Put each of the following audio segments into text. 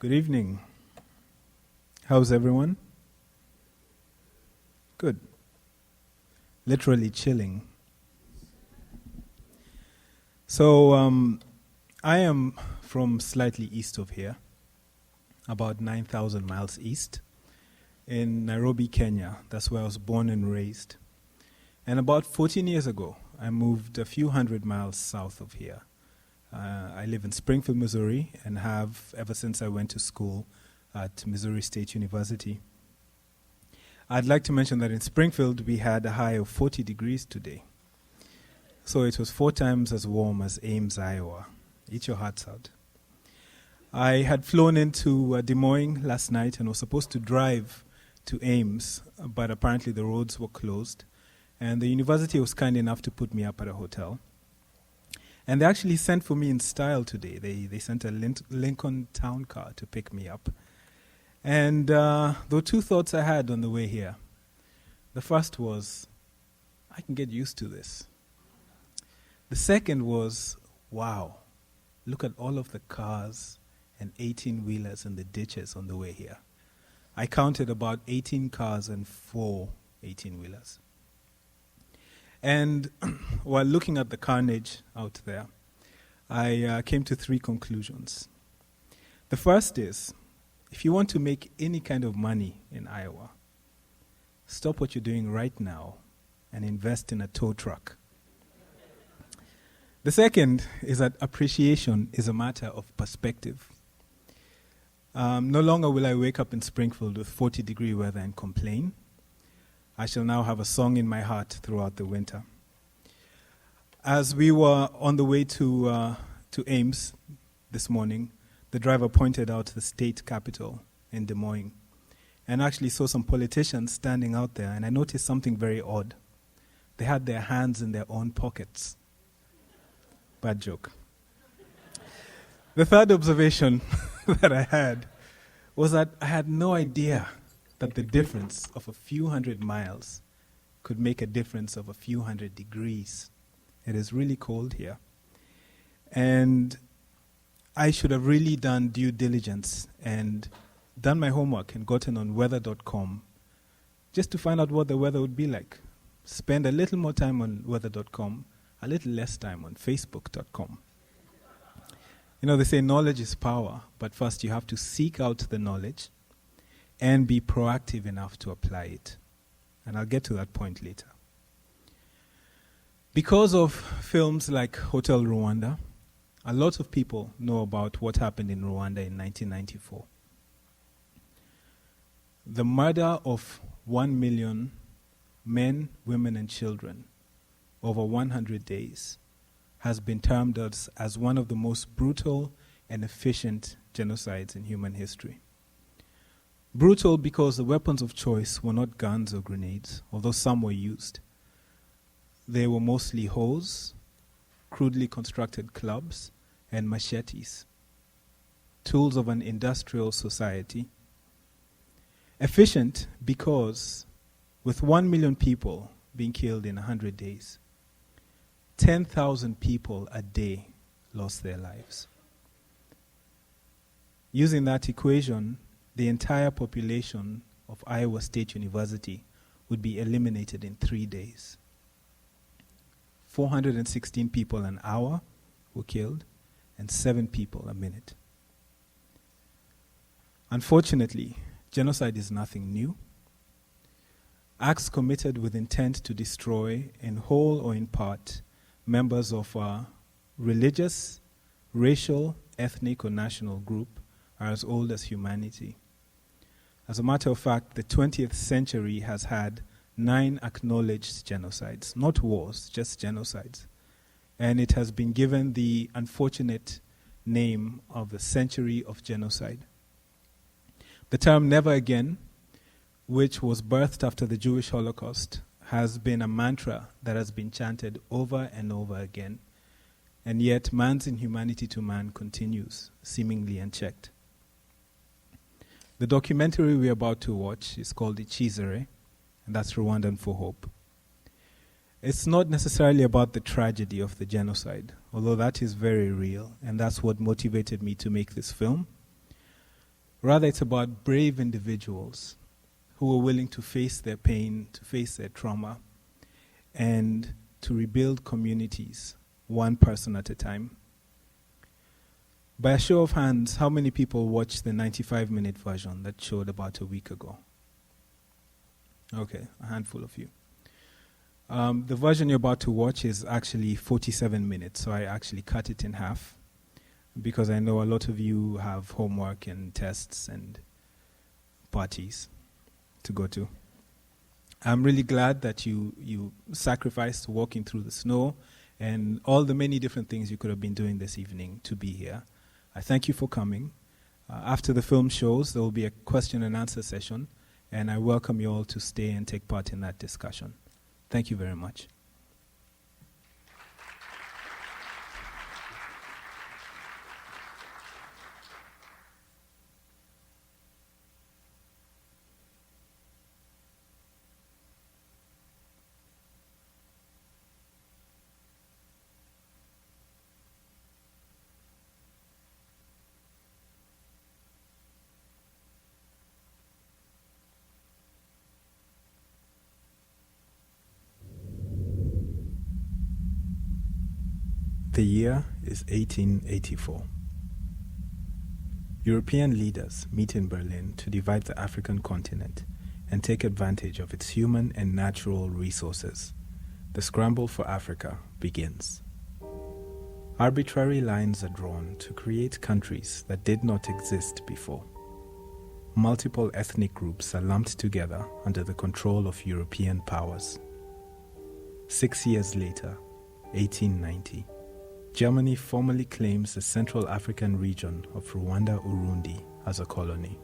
Good evening. How's everyone? Good. Literally chilling. So, I am from slightly east of here, about 9,000 miles east, in Nairobi, Kenya. That's where I was born and raised. And about 14 years ago, I moved a few hundred miles south of here. I live in Springfield, Missouri, and have ever since I went to school at Missouri State University. I'd like to mention that in Springfield, we had a high of 40 degrees today. So it was 4 times as warm as Ames, Iowa. Eat your hearts out. I had flown into Des Moines last night and was supposed to drive to Ames, but apparently the roads were closed. And the university was kind enough to put me up at a hotel. And they actually sent for me in style today. They sent a Lincoln Town Car to pick me up. And there were 2 thoughts I had on the way here. The first was, I can get used to this. The second was, wow, look at all of the cars and 18-wheelers in the ditches on the way here. I counted about 18 cars and 4 18-wheelers. And while looking at the carnage out there, I came to 3 conclusions. The first is, if you want to make any kind of money in Iowa, stop what you're doing right now and invest in a tow truck. The second is that appreciation is a matter of perspective. No longer will I wake up in Springfield with 40-degree weather and complain. I shall now have a song in my heart throughout the winter. As we were on the way to Ames this morning, the driver pointed out the state capitol in Des Moines and actually saw some politicians standing out there, and I noticed something very odd. They had their hands in their own pockets. Bad joke. The third observation that I had was that I had no idea that the difference of a few hundred miles could make a difference of a few hundred degrees. It is really cold here. And I should have really done due diligence and done my homework and gotten on weather.com just to find out what the weather would be like. Spend a little more time on weather.com, a little less time on facebook.com. You know, they say knowledge is power, but first you have to seek out the knowledge and be proactive enough to apply it. And I'll get to that point later. Because of films like Hotel Rwanda, a lot of people know about what happened in Rwanda in 1994. The murder of 1 million men, women, and children over 100 days has been termed as one of the most brutal and efficient genocides in human history. Brutal because the weapons of choice were not guns or grenades, although some were used. They were mostly hoes, crudely constructed clubs, and machetes, tools of an industrial society. Efficient because with 1 million people being killed in 100 days, 10,000 people a day lost their lives. Using that equation, the entire population of Iowa State University would be eliminated in 3 days. 416 people an hour were killed, and 7 people a minute. Unfortunately, genocide is nothing new. Acts committed with intent to destroy, in whole or in part, members of a religious, racial, ethnic, or national group are as old as humanity. As a matter of fact, the 20th century has had 9 acknowledged genocides, not wars, just genocides. And it has been given the unfortunate name of the century of genocide. The term never again, which was birthed after the Jewish Holocaust, has been a mantra that has been chanted over and over again. And yet man's inhumanity to man continues, seemingly unchecked. The documentary we're about to watch is called Icyizere, and that's Rwandan for Hope. It's not necessarily about the tragedy of the genocide, although that is very real, and that's what motivated me to make this film. Rather, it's about brave individuals who are willing to face their pain, to face their trauma, and to rebuild communities, one person at a time. By a show of hands, how many people watched the 95-minute version that showed about a week ago? Okay, a handful of you. The version you're about to watch is actually 47 minutes, so I actually cut it in half because I know a lot of you have homework and tests and parties to go to. I'm really glad that you sacrificed walking through the snow and all the many different things you could have been doing this evening to be here. I thank you for coming. After the film shows, there will be a question and answer session, and I welcome you all to stay and take part in that discussion. Thank you very much. The year is 1884. European leaders meet in Berlin to divide the African continent and take advantage of its human and natural resources. The scramble for Africa begins. Arbitrary lines are drawn to create countries that did not exist before. Multiple ethnic groups are lumped together under the control of European powers. 6 years later, 1890, Germany formally claims the Central African region of Rwanda-Urundi as a colony.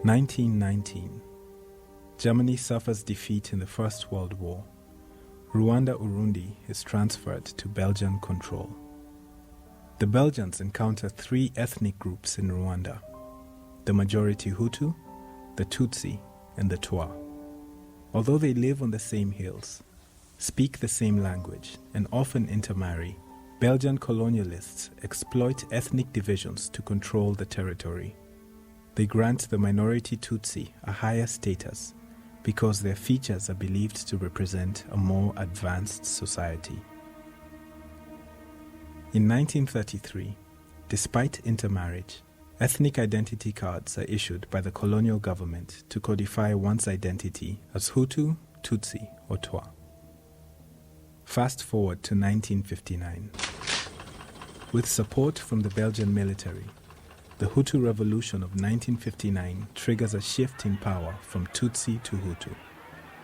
1919. Germany suffers defeat in the First World War. Rwanda-Urundi is transferred to Belgian control. The Belgians encounter 3 ethnic groups in Rwanda: the majority Hutu, the Tutsi, and the Twa. Although they live on the same hills, speak the same language, and often intermarry, Belgian colonialists exploit ethnic divisions to control the territory. They grant the minority Tutsi a higher status because their features are believed to represent a more advanced society. In 1933, despite intermarriage, ethnic identity cards are issued by the colonial government to codify one's identity as Hutu, Tutsi, or Twa. Fast forward to 1959. With support from the Belgian military, the Hutu Revolution of 1959 triggers a shift in power from Tutsi to Hutu.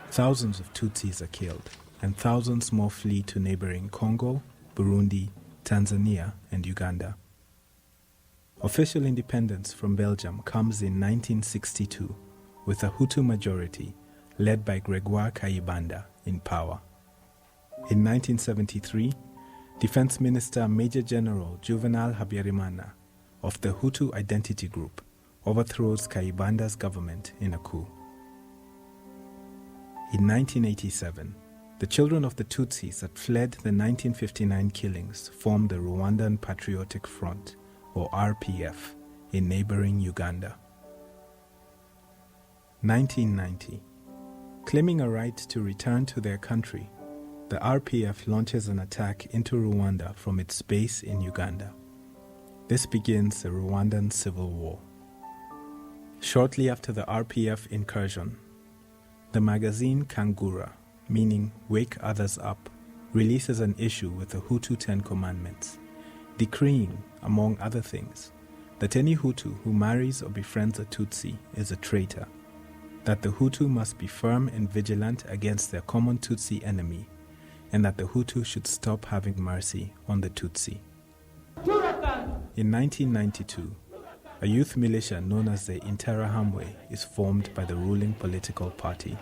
Thousands of Tutsis are killed, and thousands more flee to neighboring Congo, Burundi, Tanzania, and Uganda. Official independence from Belgium comes in 1962, with a Hutu majority led by Gregoire Kayibanda in power. In 1973, Defense Minister Major General Juvenal Habyarimana of the Hutu Identity Group overthrows Kayibanda's government in a coup. In 1987, the children of the Tutsis that fled the 1959 killings formed the Rwandan Patriotic Front, or RPF, in neighboring Uganda. 1990. Claiming a right to return to their country, the RPF launches an attack into Rwanda from its base in Uganda. This begins the Rwandan Civil War. Shortly after the RPF incursion, the magazine Kangura, meaning Wake Others Up, releases an issue with the Hutu 10 Commandments, decreeing, among other things, that any Hutu who marries or befriends a Tutsi is a traitor, that the Hutu must be firm and vigilant against their common Tutsi enemy, and that the Hutu should stop having mercy on the Tutsi. In 1992, a youth militia known as the Interahamwe is formed by the ruling political party.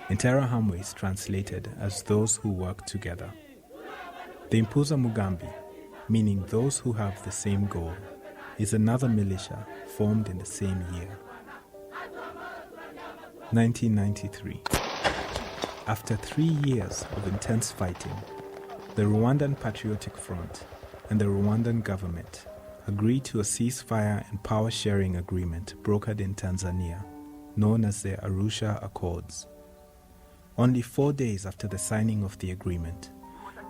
Interahamwe is translated as those who work together. The Impuza Mugambi, meaning those who have the same goal, is another militia formed in the same year. 1993. After 3 years of intense fighting, the Rwandan Patriotic Front and the Rwandan government agreed to a ceasefire and power-sharing agreement brokered in Tanzania, known as the Arusha Accords. Only 4 days after the signing of the agreement,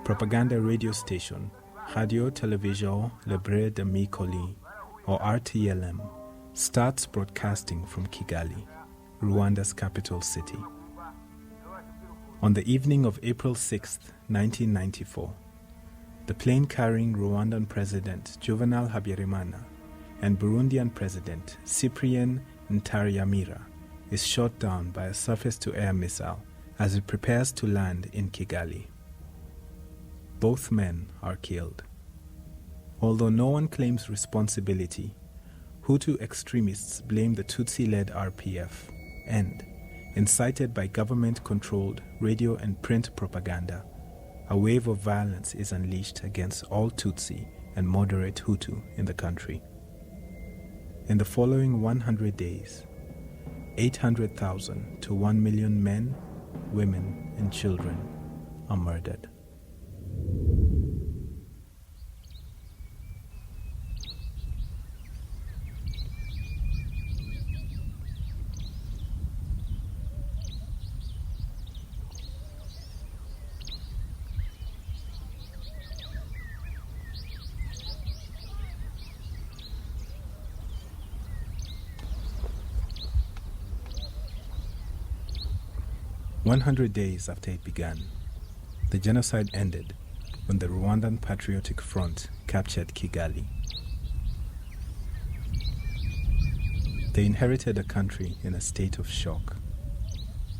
propaganda radio station Radio Television Libre de Mikoli, or RTLM, starts broadcasting from Kigali, Rwanda's capital city. On the evening of April 6, 1994, the plane carrying Rwandan President Juvenal Habyarimana and Burundian President Cyprien Ntaryamira is shot down by a surface-to-air missile as it prepares to land in Kigali. Both men are killed. Although no one claims responsibility, Hutu extremists blame the Tutsi-led RPF and, incited by government-controlled radio and print propaganda, a wave of violence is unleashed against all Tutsi and moderate Hutu in the country. In the following 100 days, 800,000 to 1 million men, women, and children are murdered. "100 days after it began, the genocide ended when the Rwandan Patriotic Front captured Kigali. They inherited a country in a state of shock.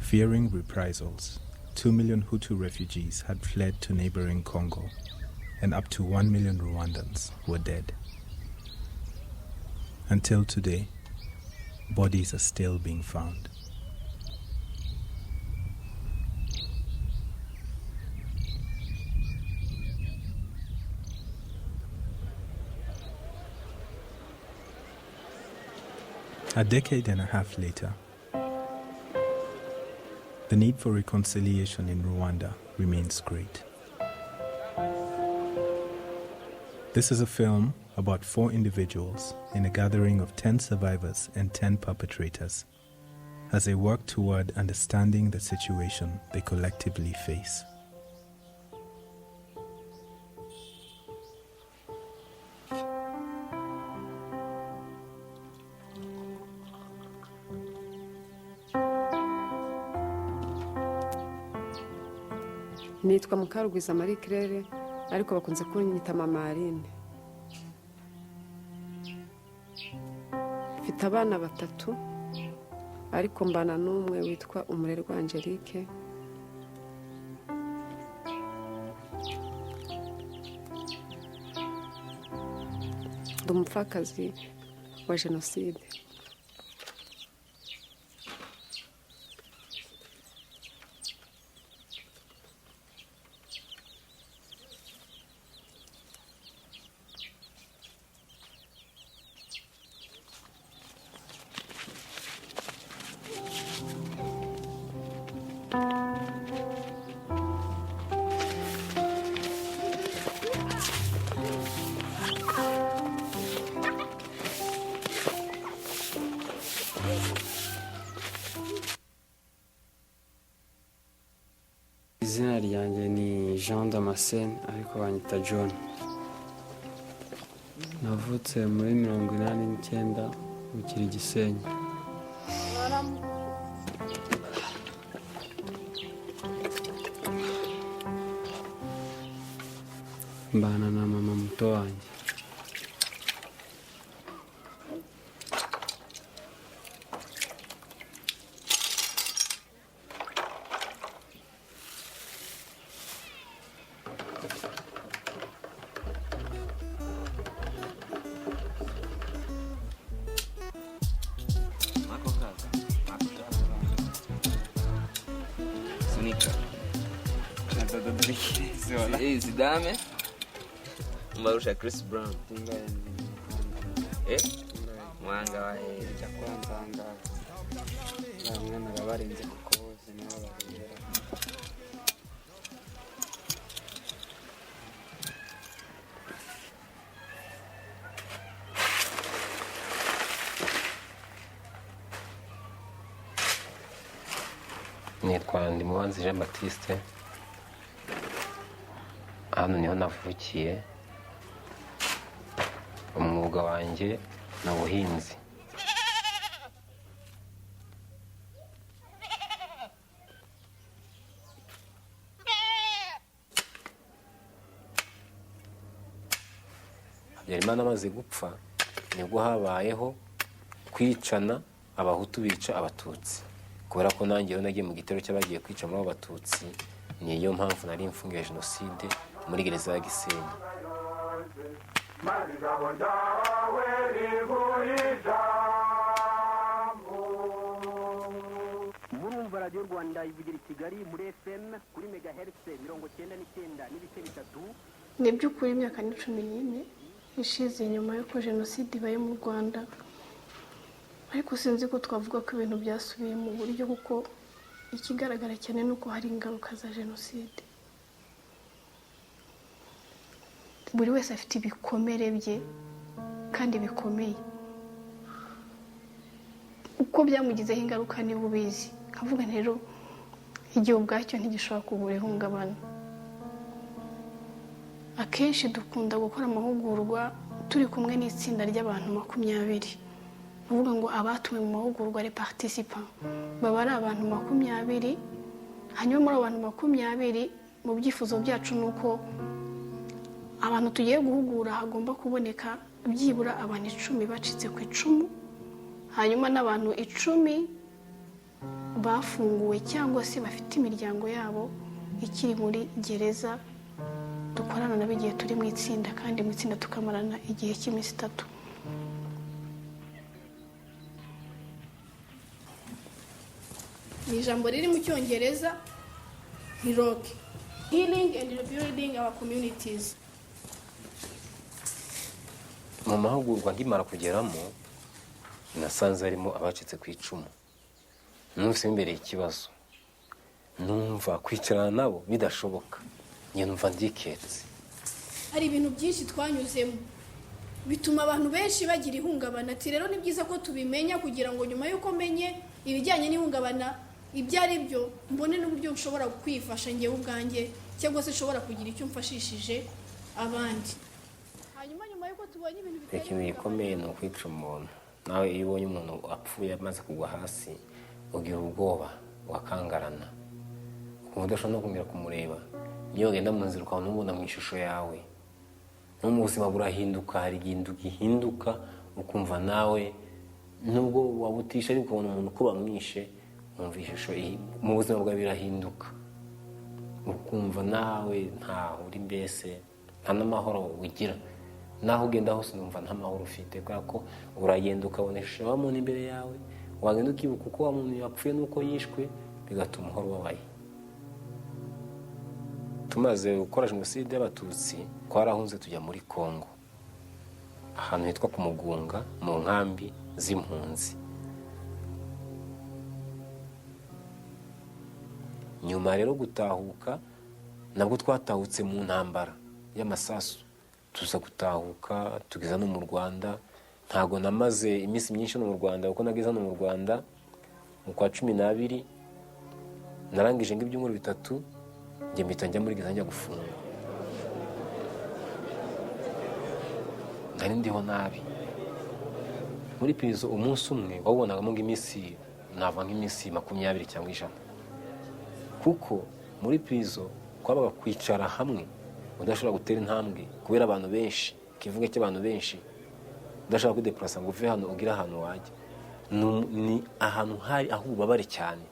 Fearing reprisals, 2 million Hutu refugees had fled to neighboring Congo, and up to 1 million Rwandans were dead. Until today, bodies are still being found. A decade and a half later, the need for reconciliation in Rwanda remains great. This is a film about 4 individuals in a gathering of 10 survivors and 10 perpetrators as they work toward understanding the situation they collectively face. Nitwa Mukarugwiza Marie Claire, ariko bakunze kunyita Mama Aline. Mfite abana 3, ariko mbana n'umwe witwa Umurerwa Angelique. Ndi umupfakazi wa jenoside. Izina ryanjye ni Jean Damascene ariko banyita John. Navutse muri 1989 mu Gisenyi. Mbana na mama muto wanjye. Zidane Marusha Chris Brown mwanga wa cha kwanza anga na mwana babarenze kukoze nabo barengera. nitwa Ndimubanzi Jean Baptiste, hano niho navukiye. Umwuga wanjye ni ubuhinzi. Habyarimana amaze gupfa nibwo habayeho kwicana, abahutu bica abatutsi. Kubera ko nanjye nagiye mu gitero cy'abagiye kwica muri abo batutsi, niyo mpamvu nari mfungiye jenoside muri gereza ya Gisenyi. Murumva Radio Rwanda ivugira i Kigali muri FM kuri megahertz 99.3. Ni by'ukuri imyaka ni 14 ishize nyuma y'uko jenoside ibaye mu Rwanda, ariko sinzi ko twavuga ko ibintu byasubiye mu buryo, kuko ikigaragara cyane nuko hari ingaruka za jenoside. Buri wese afite ibikomere bye kandi bikomeye. Uko byamugizeho ingaruka ni ubizi. Kavuga rero igihe ubwacyo ntigishobora kuvura ihungabana. Akenshi dukunda gukora amahugurwa turi kumwe n'itsinda ry'abantu 20. Uvuga ngo abatuwe mu mahugurwa les participants baba ari abantu 20. Hanyuma muri abantu 20 mu byifuzo byacu nuko abantu tugiye guhugura hagomba kuboneka byibura abantu 10 bacitse ku icumu, hanyuma n'abantu 10 bafunguwe cyangwa se bafite imiryango yabo ikiri muri gereza. Dukorana nabo igihe turi mu itsinda, kandi mu itsinda tukamarana igihe cy'iminsi 3. Ni ijambo riri mu Cyongereza, HEROC, Healing and Rebuilding Our Communities. Mu mahugurwa nkimara kugeramo nasanze harimo abacitse ku icumu. Numvise imbere ikibazo, numva kwicarana nabo bidashoboka, njye numva ndiketse. Hari ibintu byinshi twanyuzemo bituma abantu benshi bagira ihungabana. Ati rero ni byiza ko tubimenya kugira ngo nyuma yuko menye ibijyanye n'ihungabana ibyo ari byo, mbone n'uburyo nshobora kwifasha njyewe ubwanjye, cyangwa se nshobora kugira icyo mfashishije abandi. Hanyuma nyuma yuko tubonye ibintu biteye gikomeye ni ukwica umuntu. Nawe iyo ubonye umuntu apfuye amaze kugwa hasi ugira ubwoba, wakangarana, ukumva udashobora no kumira kumureba. Iyo ugenda mu nzira ukabona umubona mu ishusho yawe, no mu buzima burahinduka. Hari igihe gihinduka ukumva nawe nubwo wabutisha ariko ukabona umuntu uko bamwishe, umva ishusho mu buzima bwawe birahinduka, ukumva nawe ntaho uri, mbese nta n'amahoro ugira. Naho ugenda hose numva nta mahoro ufite, kubera ko uragenda ukabona ishusho ya muntu imbere yawe, wagenda ukibuka uko wa muntu yapfuye n'uko yishwe, bigatuma uhora ubabaye. Tumaze gukora jenoside y'abatutsi twarahunze tujya muri Kongo, ahantu hitwa ku Mugunga, mu nkambi z'impunzi. Nyuma rero gutahuka, nabwo twatahutse mu ntambara y'amasasu, tuza gutahuka tugeza no mu Rwanda. Ntago namaze iminsi myinshi no mu Rwanda, kuko nageze no mu Rwanda mu kwa 12 narangije ng'ibyumweru 3 njye mpita njya muri gereza njya gufunga. Nari ndiho nabi muri prison. Umunsi umwe wabonagamo ng'iminsi, nava nk'iminsi 20 cyangwa 100, kuko muri prison kwabaga kwicara hamwe udashobora gutera intambwe kubera abantu benshi, kivuga cy'abantu benshi, udashobora kudeplasa ngo uve hano ugira ahantu wajya. Ni ahantu hari aho ubabare cyane.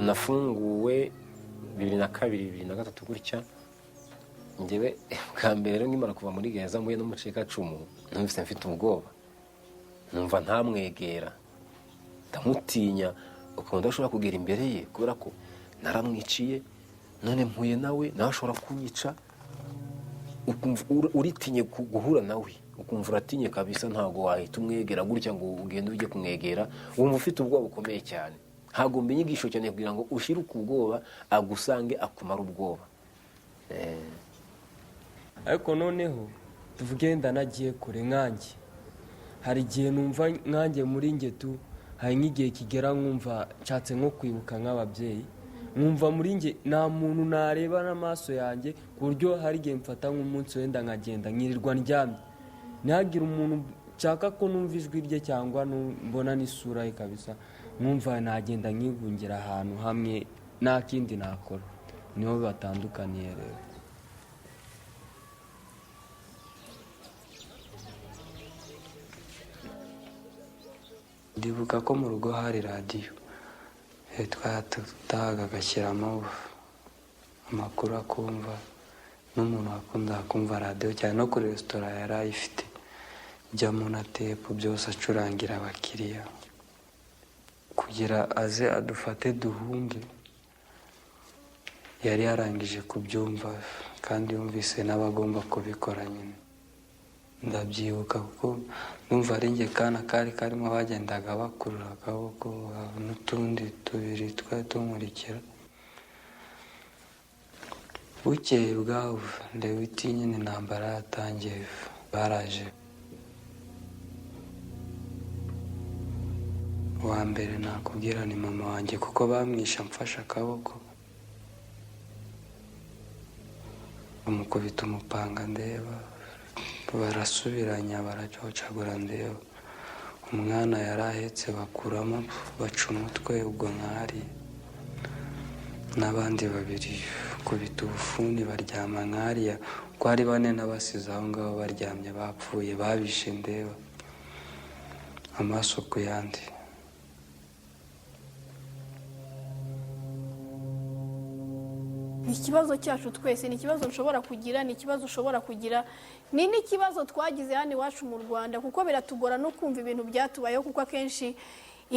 Nafunguwe 2002 2003 gutya. Njyewe bwa mbere rero nkimara kuva muri gereza mbuye no mucika cumu, numvise mfite ubwoba, numva ntamwegera, ndamutinya, uko ndashobora kugera imbere ye kubera ko naramwiciye, none mpuye nawe ashobora kunyica. Ukumva uritinye guhura nawe, ukumva uratinye kabisa, ntago wahita umwegera gutya ngo ugende ujye kumwegera, wumva ufite ubwoba bukomeye cyane. Hagomba inyigisho cyane kugira ngo ushiruke ubwoba, agusange akumara ubwoba. Ariko noneho tuvuge ndanagiye kure nkanjye, hari igihe numva nkanjye muri nge tu hari nk'igihe kigera nkumva nshatse nko kwibuka nk'ababyeyi, nkumva muri njye nta muntu nareba n'amaso yanjye, ku buryo hari igihe mfata nk'umunsi wenda nkagenda nkirirwa ndyamye, ntihagire umuntu nshaka ko numva ijwi rye cyangwa mbona n'isura ye kabisa, nkumva nagenda nkigungira ahantu hamwe nta kindi nakora. Niho batandukaniye rero. Ndibuka ko mu rugo hari radiyo, twatahaga agashyiramo amakuru akumva, n'umuntu wakundaga kumva radiyo cyane, no kuri resitora yari ayifite, ijyamo na tepu byose acurangira abakiriya kugira aze adufate duhunge. Yari yarangije kubyumva kandi yumvise n'abagomba kubikora nyine. Ndabyibuka kuko numva ari njye kana kari karimo bagendaga bakurura akaboko, n'utundi tubiri twari tumurikira. Bukeye bwaho ndebiti nyine intambara yatangiye, baraje. Uwa mbere nakubwira ni mama wanjye kuko bamwishe amfashe akaboko, bamukubita umupanga ndeba, barasubiranya baracocagura ndeba. Umwana yari ahetse bakuramo baca umutwe ubwo nkari, n'abandi babiri kubita ubufuni baryama nkariya, ko ari bane n'abasize aho ngaho baryamye bapfuye, babishe ndeba amaso ku yandi. Ikibazo cyacu twese ni ikibazo nshobora kugira, ni ikibazo ushobora kugira, ni n'ikibazo twagize hano iwacu mu Rwanda, kuko biratugora no kumva ibintu byatubayeho, kuko akenshi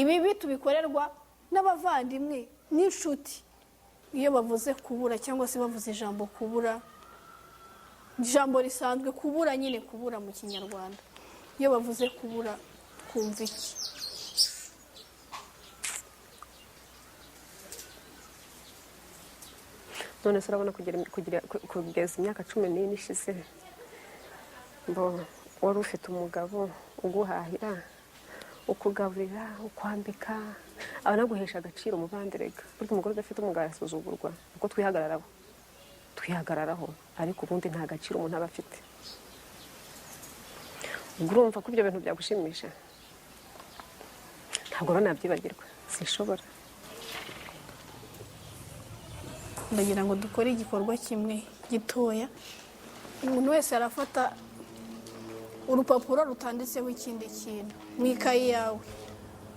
ibibi tubikorerwa n'abavandimwe n'inshuti. Iyo bavuze kubura cyangwa se bavuze ijambo kubura, ijambo risanzwe kubura, nyine kubura mu Kinyarwanda, iyo bavuze kubura kumva iki? none se urabona kugeza imyaka 14 ishize, wari ufite umugabo uguhahira, ukugaburira, ukwambika, abanaguhesha agaciro umubandirega. Burya umugore udafite umugabo arasuzugurwa, kuko twihagararaho, ariko ubundi nta gaciro umuntu aba afite. Ubwo urumva ko ibyo bintu byagushimisha? Ntabwo nabyibagirwa, sinshobora. Ndagira ngo dukore igikorwa kimwe gitoya. Umuntu wese arafata urupapuro rutanditseho ikindi kintu mu ikayi yawe,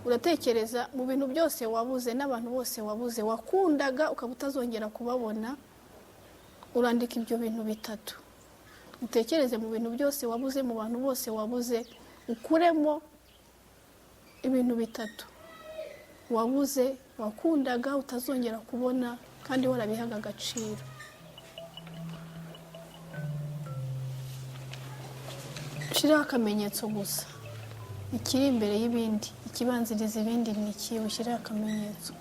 uratekereza mu bintu byose wabuze n'abantu bose wabuze wakundaga ukaba utazongera kubabona, urandika ibyo bintu bitatu. Utekereze mu bintu byose wabuze, mu bantu bose wabuze, ukuremo ibintu bitatu wabuze, wakundaga, utazongera kubona, kandi warabihaga agaciro. Shiraho akamenyetso gusa, ikiri imbere y'ibindi, ikibanziriza ibindi ni iki, ushyiraho akamenyetso.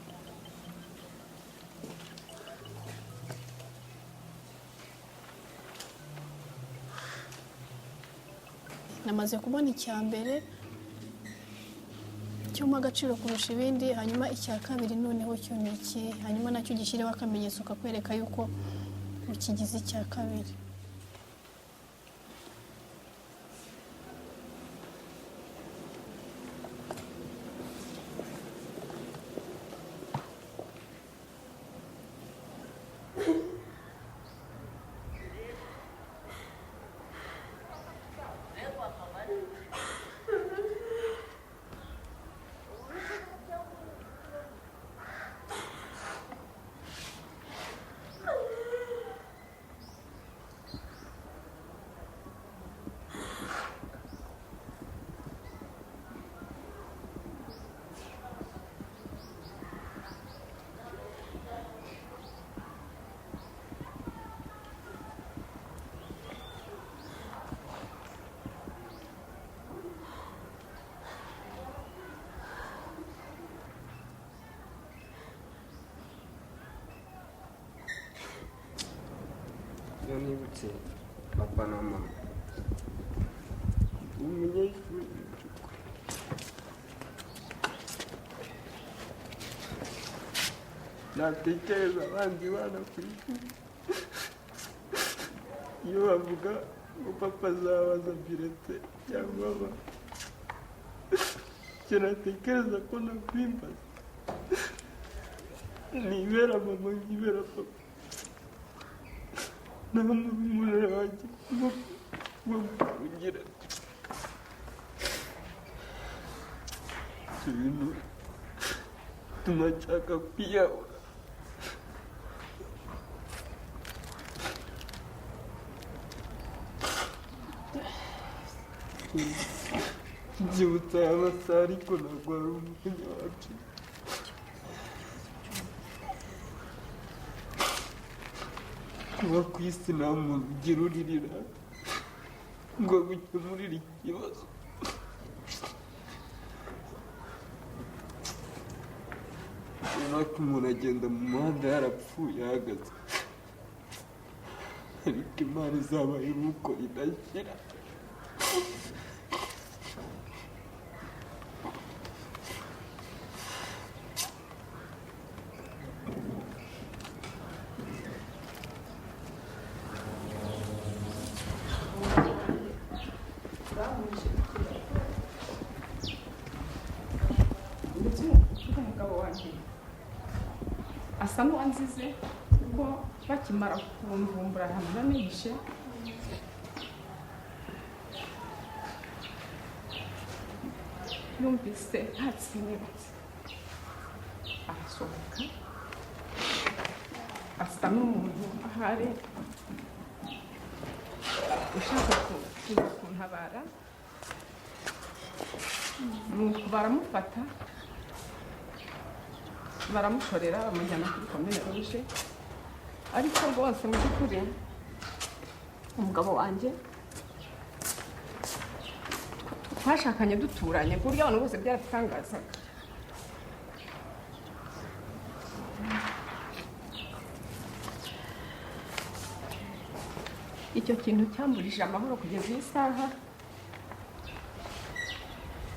Namaze kubona icya mbere cyuma agaciro kurusha ibindi, hanyuma icya kabiri noneho cyo ni iki, hanyuma nacyo gishyireho akamenyetso kakwereka yuko ukigize icya kabiri. Iyo nibutse papa na mama, umunyeshuri natekereza abandi bana ku isi iyo bavuga ngo papa azabaza biretse cyangwa mama, icyo natekereza ko nakwimbaza nibera mama nkibera papa, nta murumuna wanjye kugira ibyo bintu bituma nshaka kwiyahura. Byibutsa aya masaha ariko ntabwo ari umwanya wacu. Kuba ku isi nta muntu ugira uririra ngo agukemurire ikibazo. Runaka umuntu agenda mu muhanda yarapfuye ahagaze, ariko Imana izaba iruko idashyira. asa n'uwanzize kuko bakimara kumvumbura ahantu nanihishe yumvise ntatsinyibutse arasohoka asa n'umuntu ahari ushaka kuntabara, nuko baramufata baramukorera bamujyana kuri komine Ruje, ariko rwose mu by'ukuri umugabo wanjye twashakanye duturanye ku buryo abantu bose byaratangazaga. Icyo kintu cyamburije amahoro kugeza iyi saha.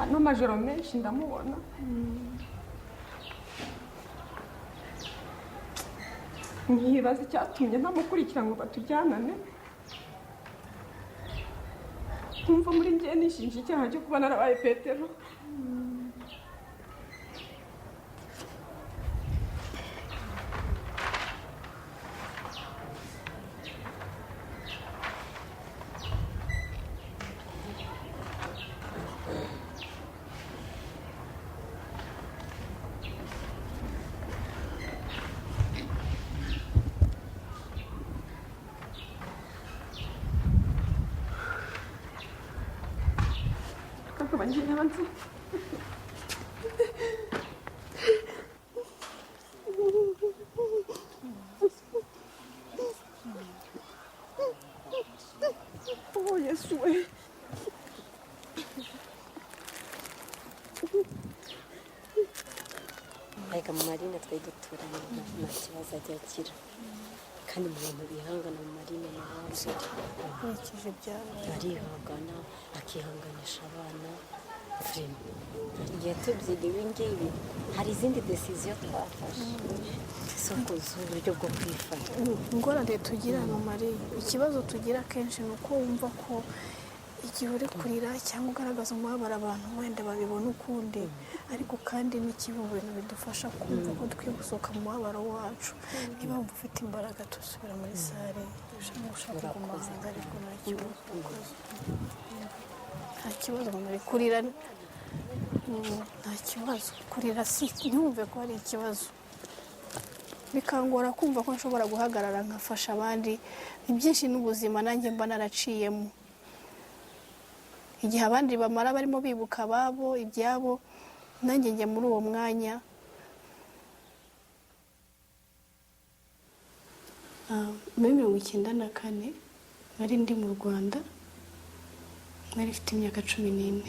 Ano majoro menshi ndamubona, nkibaza icyatumye ntamukurikira ngo batujyanane, nkumva muri njye nishinja icyaha cyo kuba narabaye Petero. Oh Yesu we, ariko mu Marine twari duturanye nta kibazo ajya agira, kandi mu bantu bihangana mu Marine nahanze nkurikije ibyabaye arihangana akihanganisha abana. Igihe tubyira ibi ngibi hari izindi decision twafashe z'uburyo bwo kwifata. ingorane tugira mu Marine, ikibazo tugira kenshi ni uko wumva ko igihe uri kurira cyangwa ugaragaza umubabaro abantu wenda babibona ukundi, ariko kandi n'ikibi mu bintu bidufasha kumva ko dukwiye gusohoka mu mubabaro wacu. Niba wumva ufite imbaraga dusubira muri sare, ushaka kuguma hanze ariko nta kibazo muri kurira, nta kibazo kurira, si ntiwumve ko ari ikibazo. Bikangora kumva ko nshobora guhagarara nkafasha abandi. Ni byinshi n'ubuzima nanjye mba naraciyemo, igihe abandi bamara barimo bibuka ababo ibyabo, nanjye njya muri uwo mwanya. Muri 1994 nari ndi mu Rwanda, nari mfite imyaka 14.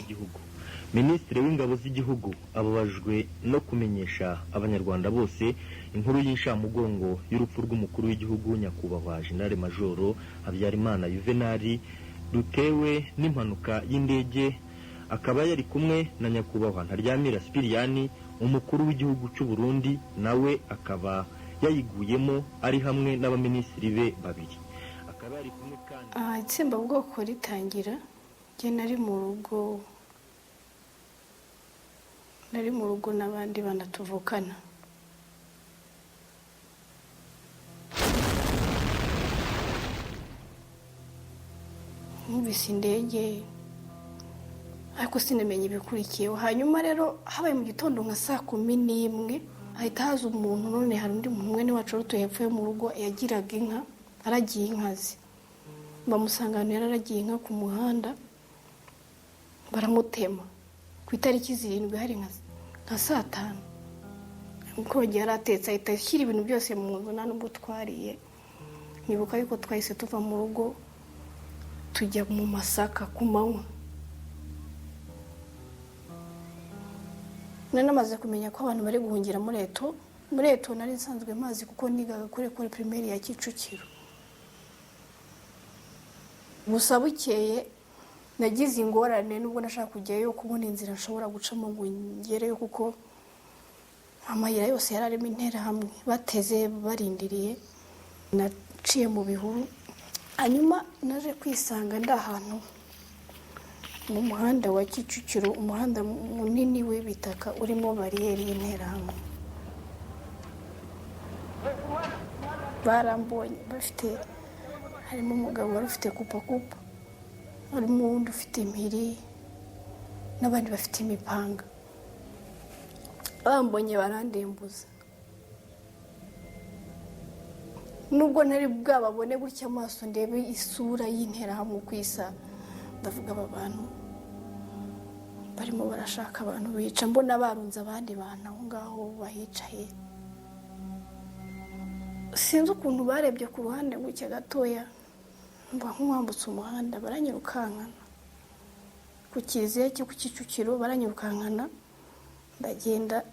Minisitiri w'Ingabo z'Igihugu ababajwe no kumenyesha abanyarwanda bose inkuru y'inshamugongo y'urupfu rw'umukuru w'igihugu nyakubahwa General Majoro Habyarimana Juvenal rutewe n'impanuka y'indege, akaba yari kumwe na nyakubahwa Ntaryamira Sipiriyani umukuru w'igihugu cy'u Burundi, nawe akaba yayiguyemo ari hamwe n'abaminisitiri be babiri. Akaba yari kumwe kandi itsembabwoko ritangira njye nari mu rugo n'abandi bana tuvukana. Numvise indege ariko sinamenye ibikurikiyeho. Hanyuma rero habaye mu gitondo nka 11:00 hahita haza umuntu, none hari undi muntu mwene wacu rutuye hepfo yo mu rugo yagiraga inka, aragiye inka ze, bamusangana yararagiye inka ku muhanda baramutema ku itariki 7 hari nka 5:00 uko yari atetse ahita ashyira ibintu byose mu nzu nta n'ubwo twariye. Nibuka yuko twahise tuva mu rugo tujya mu Masaka ku manywa. Namaze kumenya ko abantu bari guhungira muri Eto nari nsanzwe mazi kuko nigaga kuri primaire ya Kicukiro. Gusa bukeye nagize ingorane nubwo nashaka kujyayo kubona inzira nshobora gucamo ngo ngereyo kuko amayira yose yararimo intera hamwe bateze barindiriye. Naciye mu bihuru, hanyuma naje kwisanga ndahantu mu muhanda wa Kicukiro, umuhanda munini w'ibitaka urimo bariyeri y'intera hamwe. Barambonye harimo umugabo wari ufite kupa, harimo uwundi ufite impiri n'abandi bafite imipanga. Bambonye barandembuza, nubwo ntari bwababone gutya amaso ndebe isura y'intera hamwe kwisa. Ndavuga aba bantu barimo barashaka abantu bica, mbona barunze abandi bantu aho ngaho bahicaye. Sinzi ukuntu barebye ku ruhande gutya gatoya, mba nk'uwambutse umuhanda baranyirukankana ku Kiliziya cyo ku Kicukiro, baranyirukankana ndagenda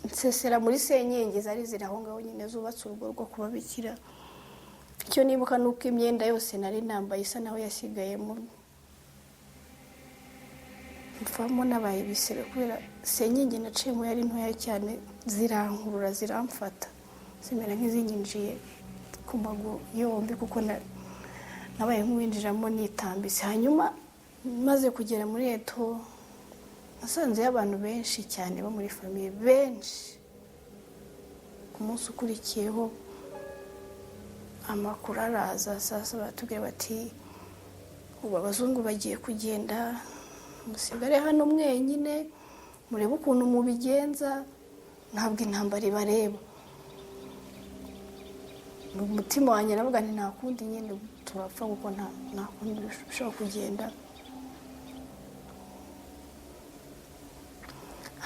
nsesera muri senyenge zari ziri aho ngaho nyine zubatse urugo rwo kubabikira. Icyo nibuka nuko imyenda yose nari nambaye isa naho yasigayemo, mfamo nabaye bisebe kubera senyenge naciyemo yari ntoya cyane, zirankurura ziramfata zimera nk'izinyinjiye ku maguru yombi kuko nabaye nk'uwinjiramo nitambise. Hanyuma maze kugera muri Eto nasanze abantu benshi cyane bo muri famiye benshi. Ku munsi ukurikiyeho amakuru araza, sasa batubwira bati ubu abazungu bagiye kugenda, musigare hano mwenyine murebe ukuntu mubigenza, ntabwo intambara ibareba. Umutima wanjye navuga nti nta kundi nyine turapfa kuko nta kundi bishobora kugenda.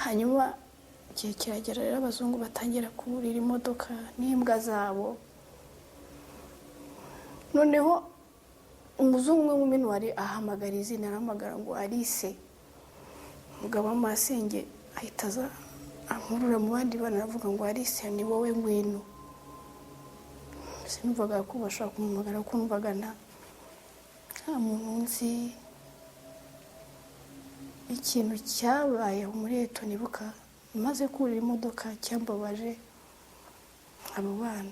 Hanyuma igihe kiragera rero abazungu batangira kuburira imodoka n'imbwa zabo. Noneho umuzungu umwe mu minwari ahamagara izina, arahamagara ngo Alice. Umugabo w'amasenge ahita aza ankurura mu bandi bana aravuga ngo Alice ni wowe ngwino. Sinumvaga ko bashaka kumumagara kuko numvaga nta muntu nzi. Ikintu cyabayeho muri Eto nibuka maze kurira imodoka cyambabaje, abo bana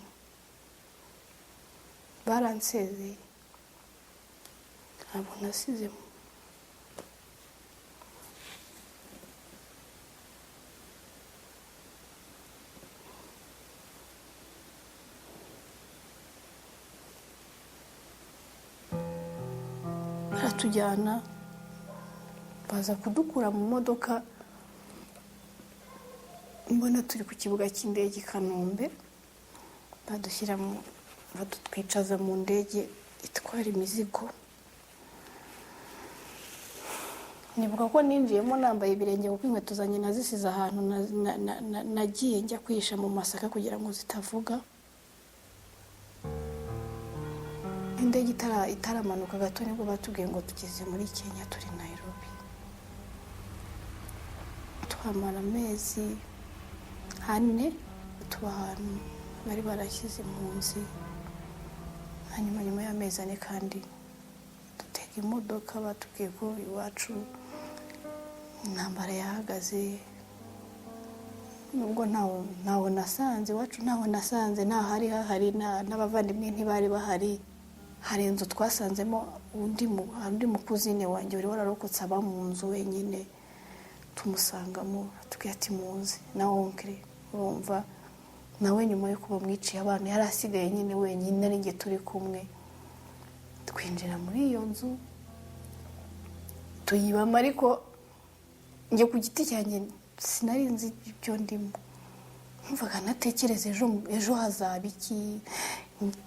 baransezeye, abo nasizemo. Baratujyana baza kudukura mu modoka, mbona turi ku kibuga cy'indege i Kanombe, badutwicaza mu ndege itwara imizigo. Nibuka ko ninjiyemo nambaye ibirenge kuko inkweto zanjye nazisize ahantu nagiye njya kwihisha mu Masaka kugira ngo zitavuga. Indege itaramanuka gato nibwo batubwiye ngo tugeze muri Kenya, turi Nairobi. Twamara amezi 4 tuba ahantu bari barashyize impunzi. Hanyuma nyuma y'amezi 4 kandi dutega imodoka, batubwiye ko iwacu intambara yahagaze, nubwo ntaho nasanze iwacu, ntaho nasanze, ntahari hahari, n'abavandimwe ntibari bahari. Hari inzu twasanzemo undi mukuzine wanjye wari wararokotse aba mu nzu wenyine, tumusangamo atubwira ati muze na onkire. Urumva nawe nyuma yo kuba mwiciye abantu yari asigaye nyine wenyine, ari njye turi kumwe. Twinjira muri iyo nzu tuyibamo, ariko njye ku giti cyanjye sinari nzi ibyo ndimo. Numvaga natekereza ejo hazaba iki,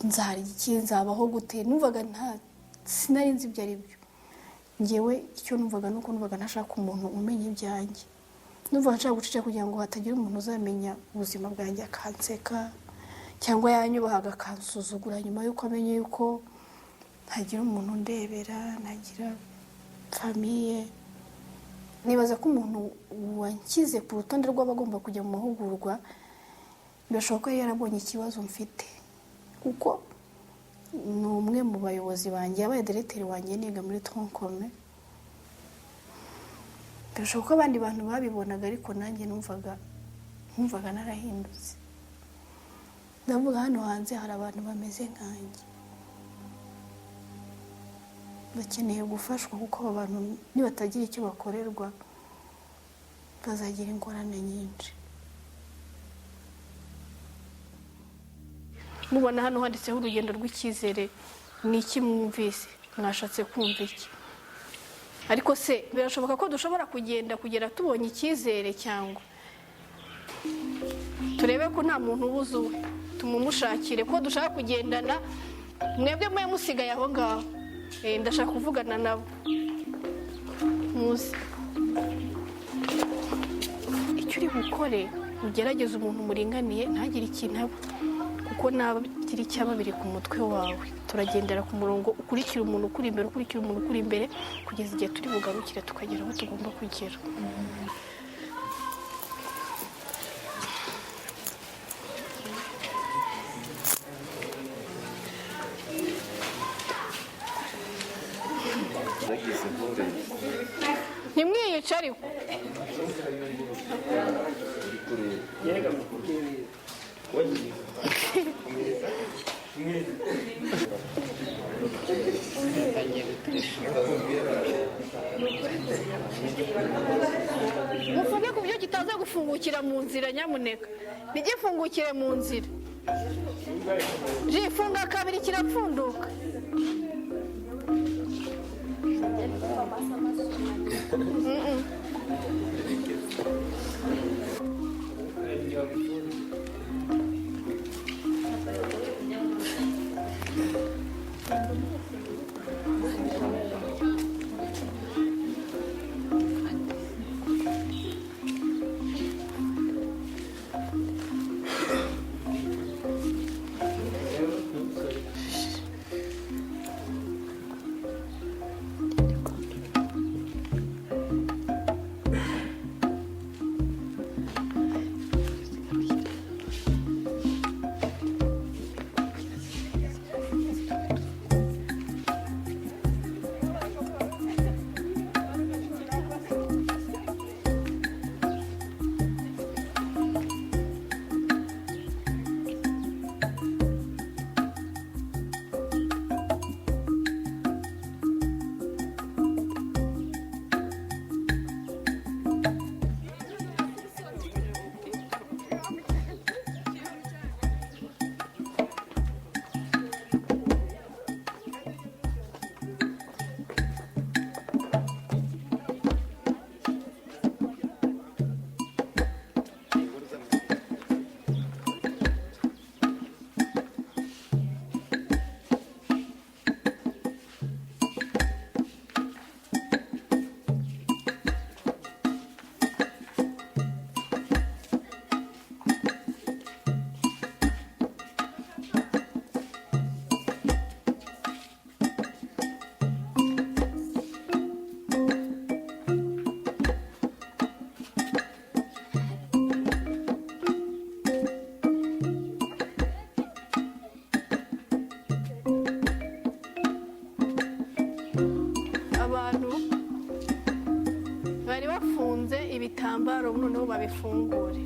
nzarya iki, nzabaho gute. Numvaga sinari nzi ibyo ari byo. Njyewe icyo numvaga nuko numvaga ntashaka umuntu umenya ibyanjye. Numvaga nshaka guceceka kugira ngo hatagira umuntu uzamenya ubuzima bwanjye akanseka, cyangwa yanyubahaga akansuzugura nyuma y'uko amenye yuko ntagira umuntu ndebera, ntagira famiye. Nibaza ko umuntu wankize ku rutonde rw'abagomba kujya mu mahugurwa birashoboka ko yarabonye ikibazo mfite, kuko ni umwe mu bayobozi banjye, yabaye diregiteri wanjye niga muri Troncome. Birashoboka ko abandi bantu babibonaga, ariko nanjye numvaga narahindutse. Ndavuga hano hanze hari abantu bameze nkanjye, bakeneye gufashwa, kuko aba bantu nibatagira icyo bakorerwa bazagira ingorane nyinshi. Mubona hano handitseho urugendo rw'icyizere. Ni iki mwumvise? Mwashatse kumva iki? Ariko se birashoboka ko dushobora kugera tubonye icyizere, cyangwa turebe ko nta muntu ubuze uwe tumumushakire, ko dushaka kugendana. Mwebwe mwe musigaye aho ngaho, ndashaka kuvugana nabo. Muzi icyo uri bukore, ugerageze umuntu muringaniye ntagire ikintu aba, kuko nagira icyaba biri ku mutwe wawe. Turagendera ku murongo, ukurikira umuntu ukuri imbere, kugeza igihe turi bugarukire tukagera aho tugomba kugera. Ntimwiyice ariko. Mufunge ku byo kitaza gufungukira mu nzira, nyamuneka ntigifungukire mu nzira. Jifunga kabiri kirapfunduka. ibitambaro noneho babifungure.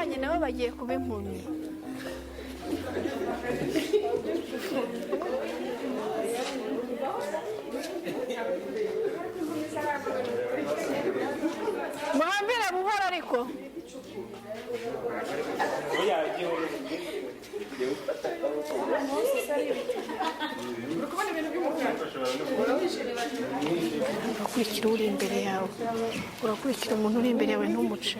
banyu nabo bagiye kuba impumyi. Muhambire buhoro ariko. Urakurikira uri imbere yawe, urakurikira umuntu uri imbere yawe ntumuce.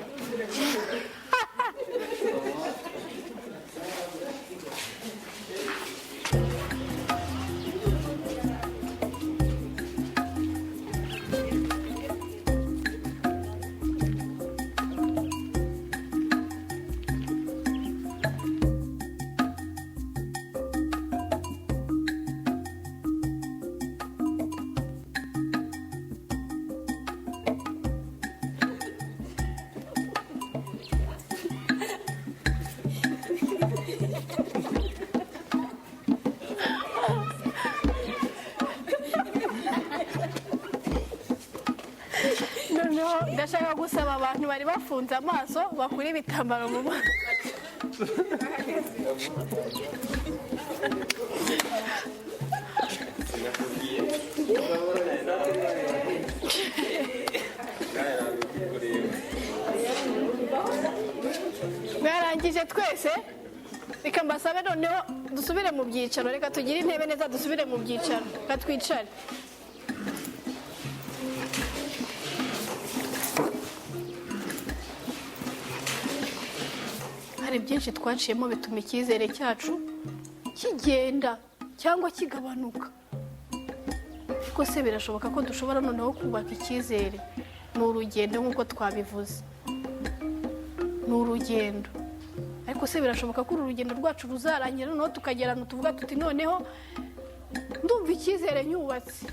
Ndashaka gusaba abantu bari bafunze amaso bakura ibitambaro mu maso. Mwarangije twese, reka mbasabe noneho dusubire mu byicaro, reka tugire intebe neza dusubire mu byicaro, reka twicare. Hari byinshi twaciyemo bituma icyizere cyacu kigenda cyangwa kigabanuka. Ariko se birashoboka ko dushobora noneho kubaka icyizere? Ni urugendo nk'uko twabivuze, ni urugendo. Ariko se birashoboka ko uru rugendo rwacu ruzarangira noneho tukagerana tuvuga tuti noneho ndumva icyizere nyubatse.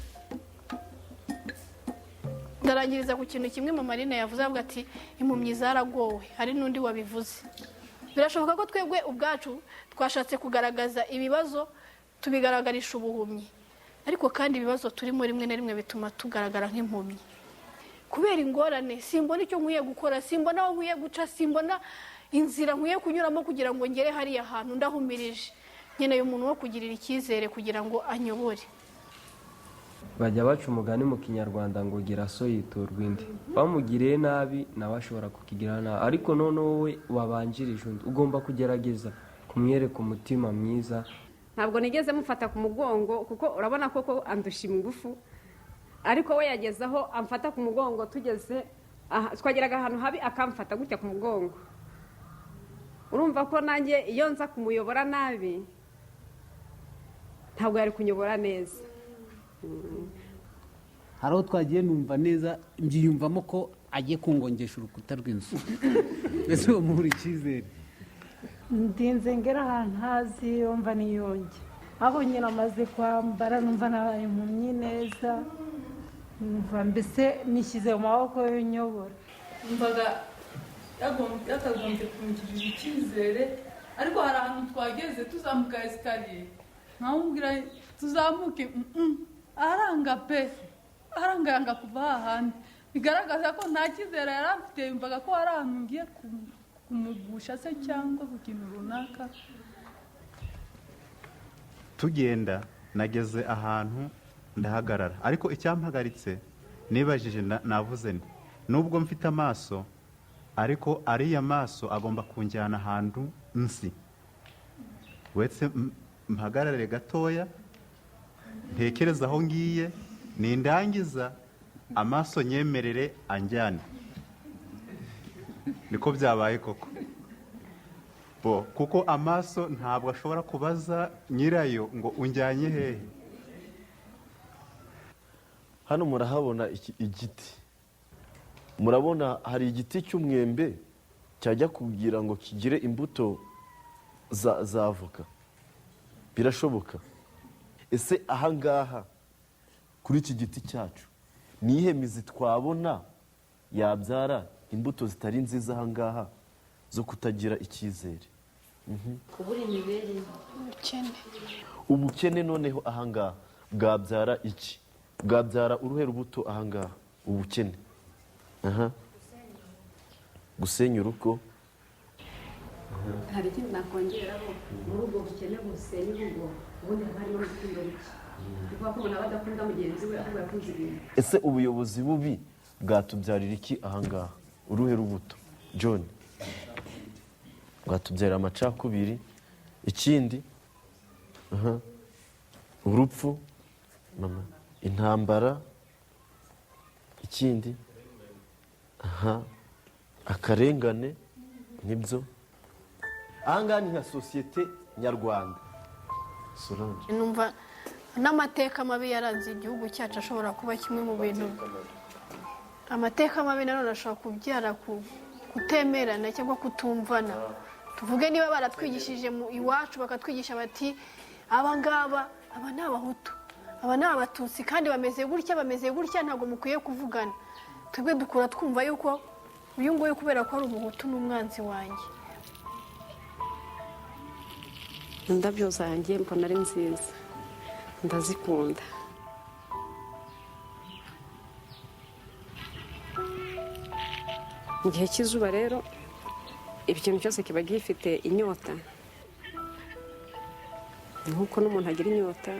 Ndarangiriza ku kintu kimwe mu Marina yavuze, avuga ati impumyi zaragowe. Hari n'undi wabivuze. Birashoboka ko twebwe ubwacu twashatse kugaragaza ibibazo tubigaragarisha ubuhumyi, ariko kandi ibibazo turimo rimwe na rimwe bituma tugaragara nk'impumyi kubera ingorane. Simbona icyo nkwiye gukora, simbona aho nkwiye guca, simbona inzira nkwiye kunyuramo kugira ngo ngere hariya hantu ndahumirije. Nkeneye umuntu wo kugirira icyizere kugira ngo anyobore. Bajya baca umugani mu Kinyarwanda ngo gira so yiturwa indi. Bamugiriye nabi nawe ashobora kukigira nabi, ariko none wowe wabanjirije undi ugomba kugerageza kumwereka umutima mwiza. Ntabwo nigeze mufata ku mugongo kuko urabona koko andusha ingufu, ariko we yagezaho amfata ku mugongo. Tugeze twageraga ahantu habi akamfata gutya ku mugongo. Urumva ko nanjye iyo nza kumuyobora nabi ntabwo yari kunyobora neza. Hari aho twagiye numva neza mbyiyumvamo ko agiye kungongesha urukuta rw'inzu. Mbese uwo muhura icyizere. Ndinze ngera ahantu hazi yumva niyonge, aho nyine amaze kwambara numva nabaye impumyi neza, numva mbese nishyize mu maboko y'unyobora. Numvaga yakagombye kumugirira icyizere, ariko hari ahantu twageze tuzamuka esikariye nkamubwira tuzamuke, aranga pe, aranga yanga kuva hahandi. Bigaragaza ko nta cyizere yari afite, yumvaga ko hari ahantu ngiye kumugusha se cyangwa ku kintu runaka. Tugenda nageze ahantu ndahagarara, ariko icyampagaritse nibajije navuze nti nubwo mfite amaso, ariko ariya maso agomba kunjyana ahantu nsi. Wetse mpagarare gatoya ntekereza aho ngiye, nindangiza amaso nyemerere anjyane. Niko byabaye koko. Kuko amaso ntabwo ashobora kubaza nyirayo ngo unjyanye hehe. Hano murahabona igiti, murabona hari igiti cy'umwembe cyajya kugira ngo kigire imbuto za avoka. Birashoboka. Ese ahangaha kuri iki giti cyacu nihe mizi twabona yabyara imbuto zitari nziza ahangaha zo kutagira icyizere? Kubura imibereho. Ubukene noneho ahangaha bwabyara iki? Bwabyara uruhe rubuto ahangaha? Ubukene. Gusenya urugo. hari ikindi nakongeraho muri ubwo bukene busenya urugo ubundi haba harimo urukundo ruke bivuga ko umuntu aba adakunda mugenzi we ahubwo yakunze ibintu. ese ubuyobozi bubi bwatubyarira iki ahangaha uruhe rubuto John? Bwatubyarira amacakubiri, ikindi urupfu, mama, intambara, ikindi akarengane, nibyo ahangaha ni nka sosiyete nyarwanda. Solange, numva n'amateka mabi yaranze igihugu cyacu ashobora kuba kimwe mu bintu. Amateka mabi nanone ashobora kubyara kutemerana cyangwa kutumvana. Tuvuge niba baratwigishije iwacu bakatwigisha bati aba ngaba aba ni abahutu, aba ni abatutsi kandi bameze gutya ntabwo mukwiye kuvugana. Twebwe dukura twumva yuko uyu nguyu kubera ko ari umuhutu n'umwanzi wanjye. indabyo zanjye mbona ari nziza ndazikunda. Mu gihe cy'izuba rero ikintu cyose kiba gifite inyota nk'uko n'umuntu agira inyota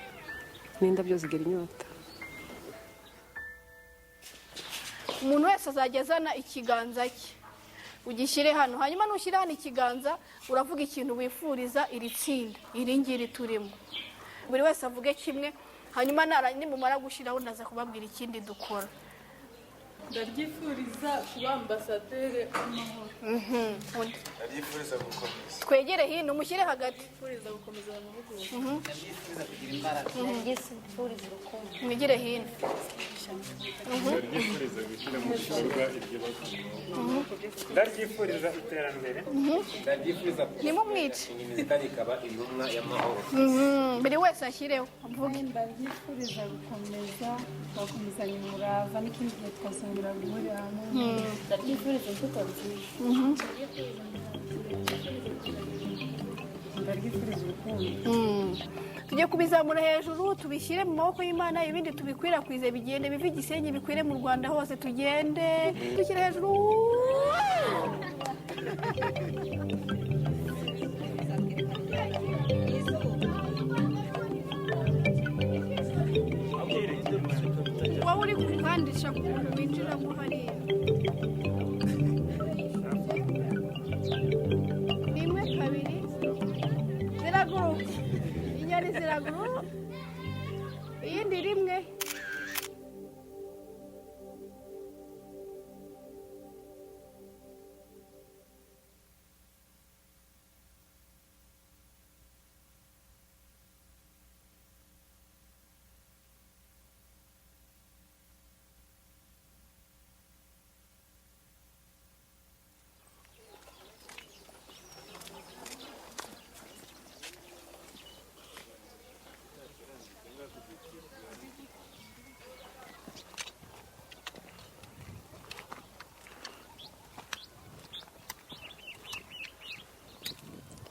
n'indabyo zigira inyota. Umuntu wese azajya azana ikiganza cye ugishyire hano, hanyuma nushyira hano ikiganza uravuga ikintu wifuriza iri tsinda iri ngiri turimo. Buri wese avuge kimwe, hanyuma nimumara gushyiraho ndaza kubabwira ikindi dukora. ndaryifuriza kuba ambasaderi w'amahoro. ndaryifuriza gukomeza. Twegere hino mushyire hagati. Ndaryifuriza gukomeza amahugurwa. Ndaryifuriza kugira imbaraga. Ndaryifuriza urukundo. Mwigire hino. Ndaryifuriza gushyira mu bikorwa ibyo bakora. Ndaryifuriza iterambere. Ndaryifuriza nimumwice kandi ikaba intumwa y'amahoro. Buri wese ashyireho avuge. Ndaryifuriza gukomeza bakomezanya umurava n'ikindi gihe twasubira guhurira hamwe. Ndaryifuriza imbuto nziza. Ndaryifuriza urukundo. Tujye kubizamura hejuru tubishyire mu maboko y'Imana, ibindi tubikwirakwize bigende bive Gisenyi bikwire mu Rwanda hose, tugende dushyire hejuru. Wowe uri kukandisha ku muntu winjiramo hariya. Rimwe kabiri ziraguruka, inyoni ziraguruka, iyindi rimwe.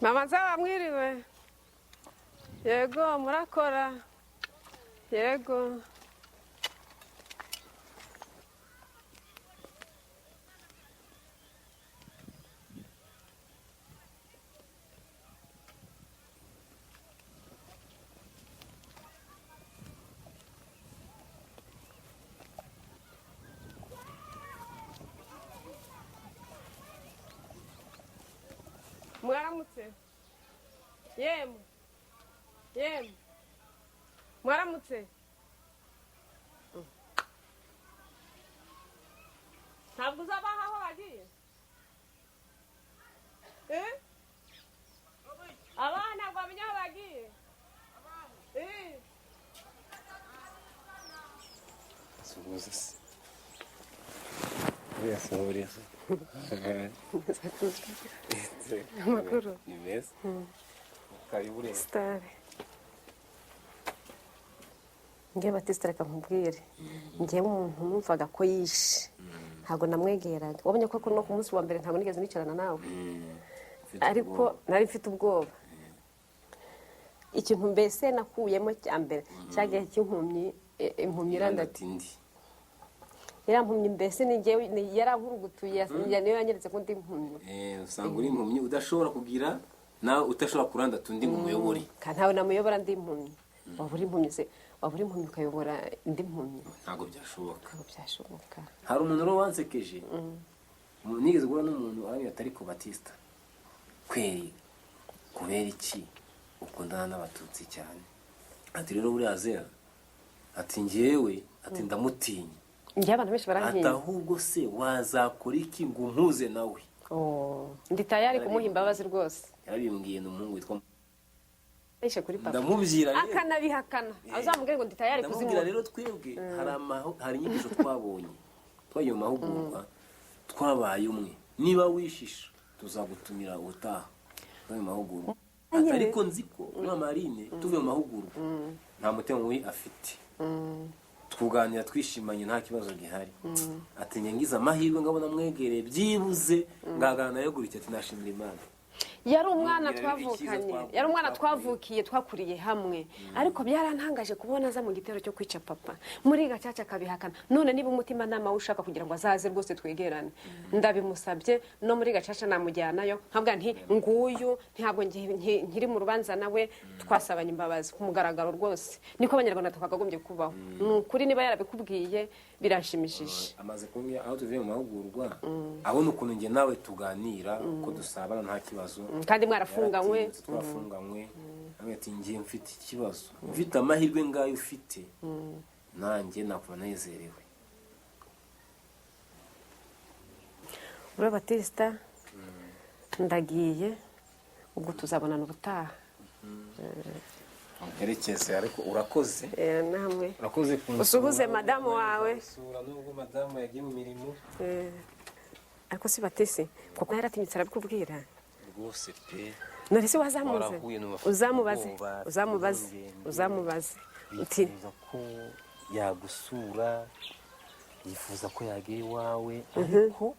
Mama nzaba mwiriwe. Yego murakora. Yego. Mwaramutse. Yemwe. Yemwe. Mwaramutse. Ntabwo uzabaha aho bagiye? Abana ntabwo bamenya aho bagiye? Subuze se. Yes, Maurice. Amakuru. Ni meza. Karibu rero. Stare. Ngiye Batista reka nkubwire. Ngiye umuntu numvaga ko yishe. Ntabwo namwegeraga. Wabonye ko no ku munsi wa mbere ntabwo nigeze nicarana nawe. Ariko nari mfite ubwoba. Ikintu mbese nakuyemo cya mbere cyagiye cy'impumyi irandati. yarampumye mbese yarankurugutuye niyo yanyeretse ko ndi impumyi usanga uri impumyi udashobora kugira nawe udashobora kurandata undi mu muyobore kandi ntawe namuyobora ndi impumyi waba uri impumyi se waba uri impumyi ukayobora indi mpumyi ntabwo byashoboka hari umuntu rero wansekeje nigeze guhura n'umuntu arambwira atari ku Batista kweri kubera iki ukundana n'abatutsi cyane ati rero buriya Zera ati njyewe ati ndamutinya njye abantu benshi barantinya ati ahubwo se wazakora iki ngo umpuze nawe ndi tayari kumuha imbabazi rwose yarabimbwiye n'umuhungu witwa Aisha kuri papa ndamubwira rero akanabihakana azamubwira ngo ndi tayari kuzimura rero twebwe hari inyigisho twabonye twagiye mu mahugurwa twabaye umwe niba wishisha tuzagutumira ubutaha mu mahugurwa ariko nzi ko na Marine tuvuye mu mahugurwa nta mutima mubi afite twuganira twishimanye nta kibazo gihari ati ngize amahirwe ngabona mwegereye byibuze ngagana yo gurike ati nashimira Imana yari umwana twavukanye yari umwana twavukiye twakuriye hamwe ariko byarantangaje kubona aza mu gitero cyo kwica papa muri gacaca kabihakana none niba umutima nama ushaka kugira ngo azaze rwose twegerane ndabimusabye no muri gacaca namujyanayo nkabwa nti nguyu ntabwo nkiri mu rubanza nawe twasabanye imbabazi ku mugaragaro rwose niko abanyarwanda twakagombye kubaho nukuri niba yarabikubwiye birashimishije amaze kumbwira aho tuvuye mu mahugurwa abona ukuntu nge nawe tuganira uko dusabana nta kibazo kandi mwarafunganywe twafunganywe ati ngiye mfite ikibazo mfite amahirwe ngayo ufite nanjye nakuba nezerewe ura Batista ndagiye ubwo tuzabonana ubutaha herekeze ariko urakoze namwe urakoze usuhuze madamu wawe sura nubwo madamu yagiye mu mirimo ariko si Batisi kuko yaratinyitse arabikubwira rwose pe none se wazamuze uzamubaze uti ko yagusura yifuza ko yagiye iwawe ariko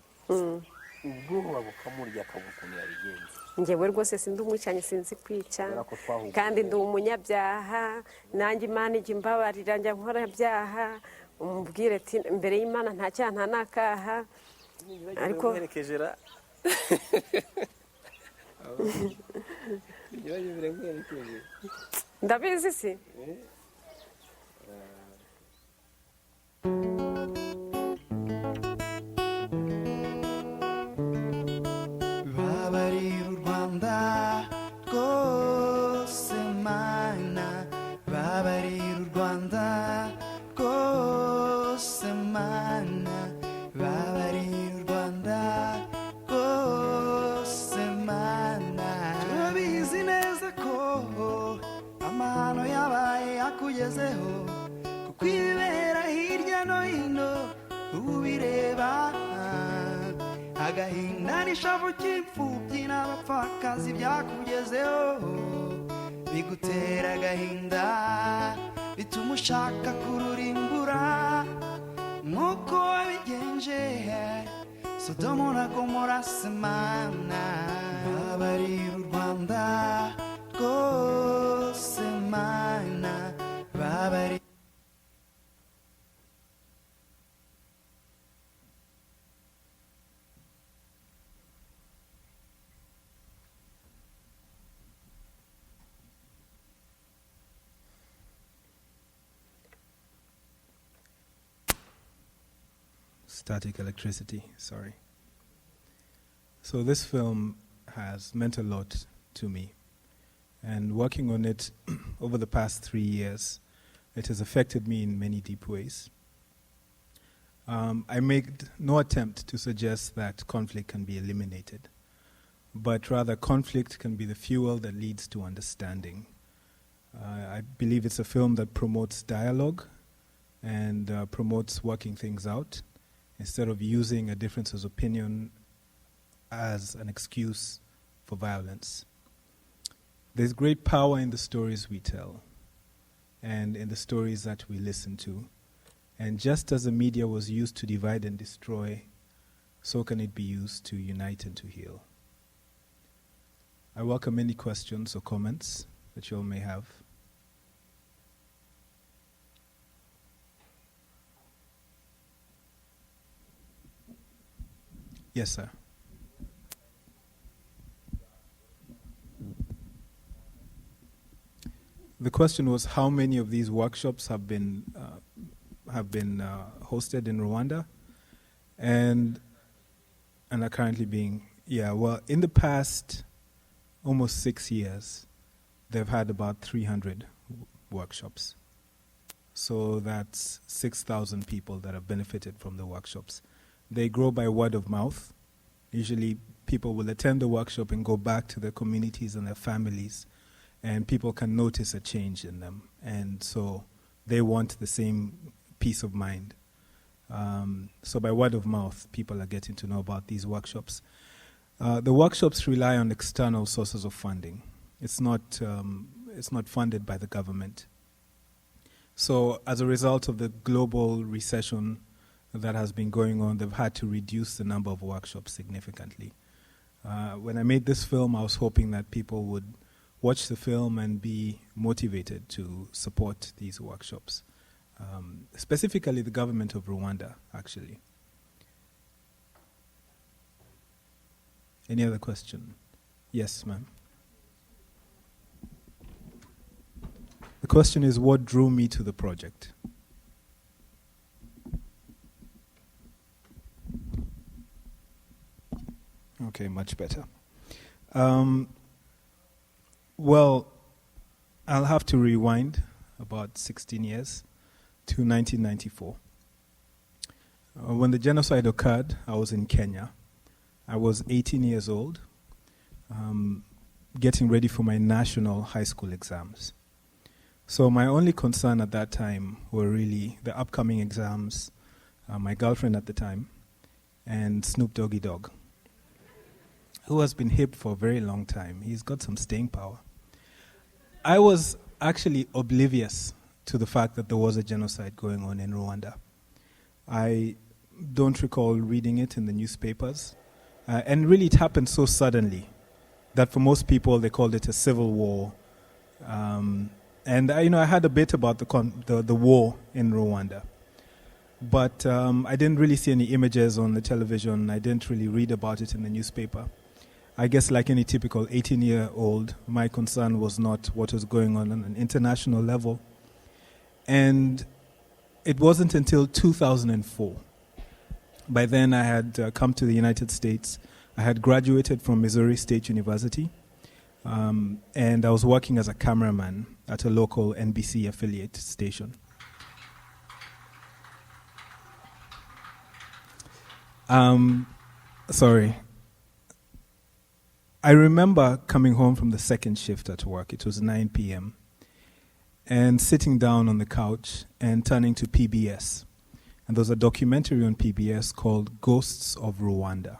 ubwoba bukamurya akavuga ukuntu yabigenza njyewe rwose sindi umwicanyi sinzi kwica kandi ndi umunyabyaha nanjye Imana ijya imbabarira njya nkora byaha umubwire ati imbere y'Imana nta cyaha nta nakaha ariko ndabizi si babarira u Rwanda rwose mana babarira u Rwanda rwose mana babarira u Rwanda rwose mana turabizi neza ko amahano yabaye akugezeho kuko ibera hirya no hino ubireba agahinda n'ishavu cy'imfubyi n'abapfakazi byakugezeho bigutera agahinda bituma ushaka kururimbura nk'uko wabigenje Sodomu na Gomora semana babarira u Rwanda rwose mana babarira Static electricity, sorry. So this film has meant a lot to me. And working on it over the past 3 years, it has affected me in many deep ways. I made no attempt to suggest that conflict can be eliminated, but rather conflict can be the fuel that leads to understanding. I believe it's a film that promotes dialogue and promotes working things out, instead of using a difference of opinion as an excuse for violence. There's great power in the stories we tell and in the stories that we listen to. And just as the media was used to divide and destroy, so can it be used to unite and to heal. I welcome any questions or comments that you all may have. Yes, sir. The question was how many of these workshops have been hosted in Rwanda, and are currently being. Yeah, well, in the past almost 6 years, they've had about 300 workshops. So that's 6,000 people that have benefited from the workshops. They grow by word of mouth. Usually people will attend the workshop and go back to their communities and their families, and people can notice a change in them. And so they want the same peace of mind. So by word of mouth, people are getting to know about these workshops. The workshops rely on external sources of funding. It's not funded by the government. So as a result of the global recession that has been going on, they've had to reduce the number of workshops significantly. When I made this film, I was hoping that people would watch the film and be motivated to support these workshops. Specifically the government of Rwanda, actually. Any other question? Yes, ma'am. The question is, what drew me to the project? Okay, much better. Well, I'll have to rewind about 16 years to 1994. When the genocide occurred, I was in Kenya. I was 18 years old, getting ready for my national high school exams. So my only concern at that time were really the upcoming exams, my girlfriend at the time, and Snoop Doggy Dogg, who has been hip for a very long time. He's got some staying power. I was actually oblivious to the fact that there was a genocide going on in Rwanda. I don't recall reading it in the newspapers. And really it happened so suddenly that for most people they called it a civil war. And I heard a bit about the war in Rwanda. But I didn't really see any images on the television. I didn't really read about it in the newspaper. I guess like any typical 18-year-old, my concern was not what was going on an international level. And it wasn't until 2004. By then I had come to the United States. I had graduated from Missouri State University. And I was working as a cameraman at a local NBC affiliate station. Sorry. I remember coming home from the second shift at work. It was 9 p.m. and sitting down on the couch and turning to PBS. And there was a documentary on PBS called Ghosts of Rwanda.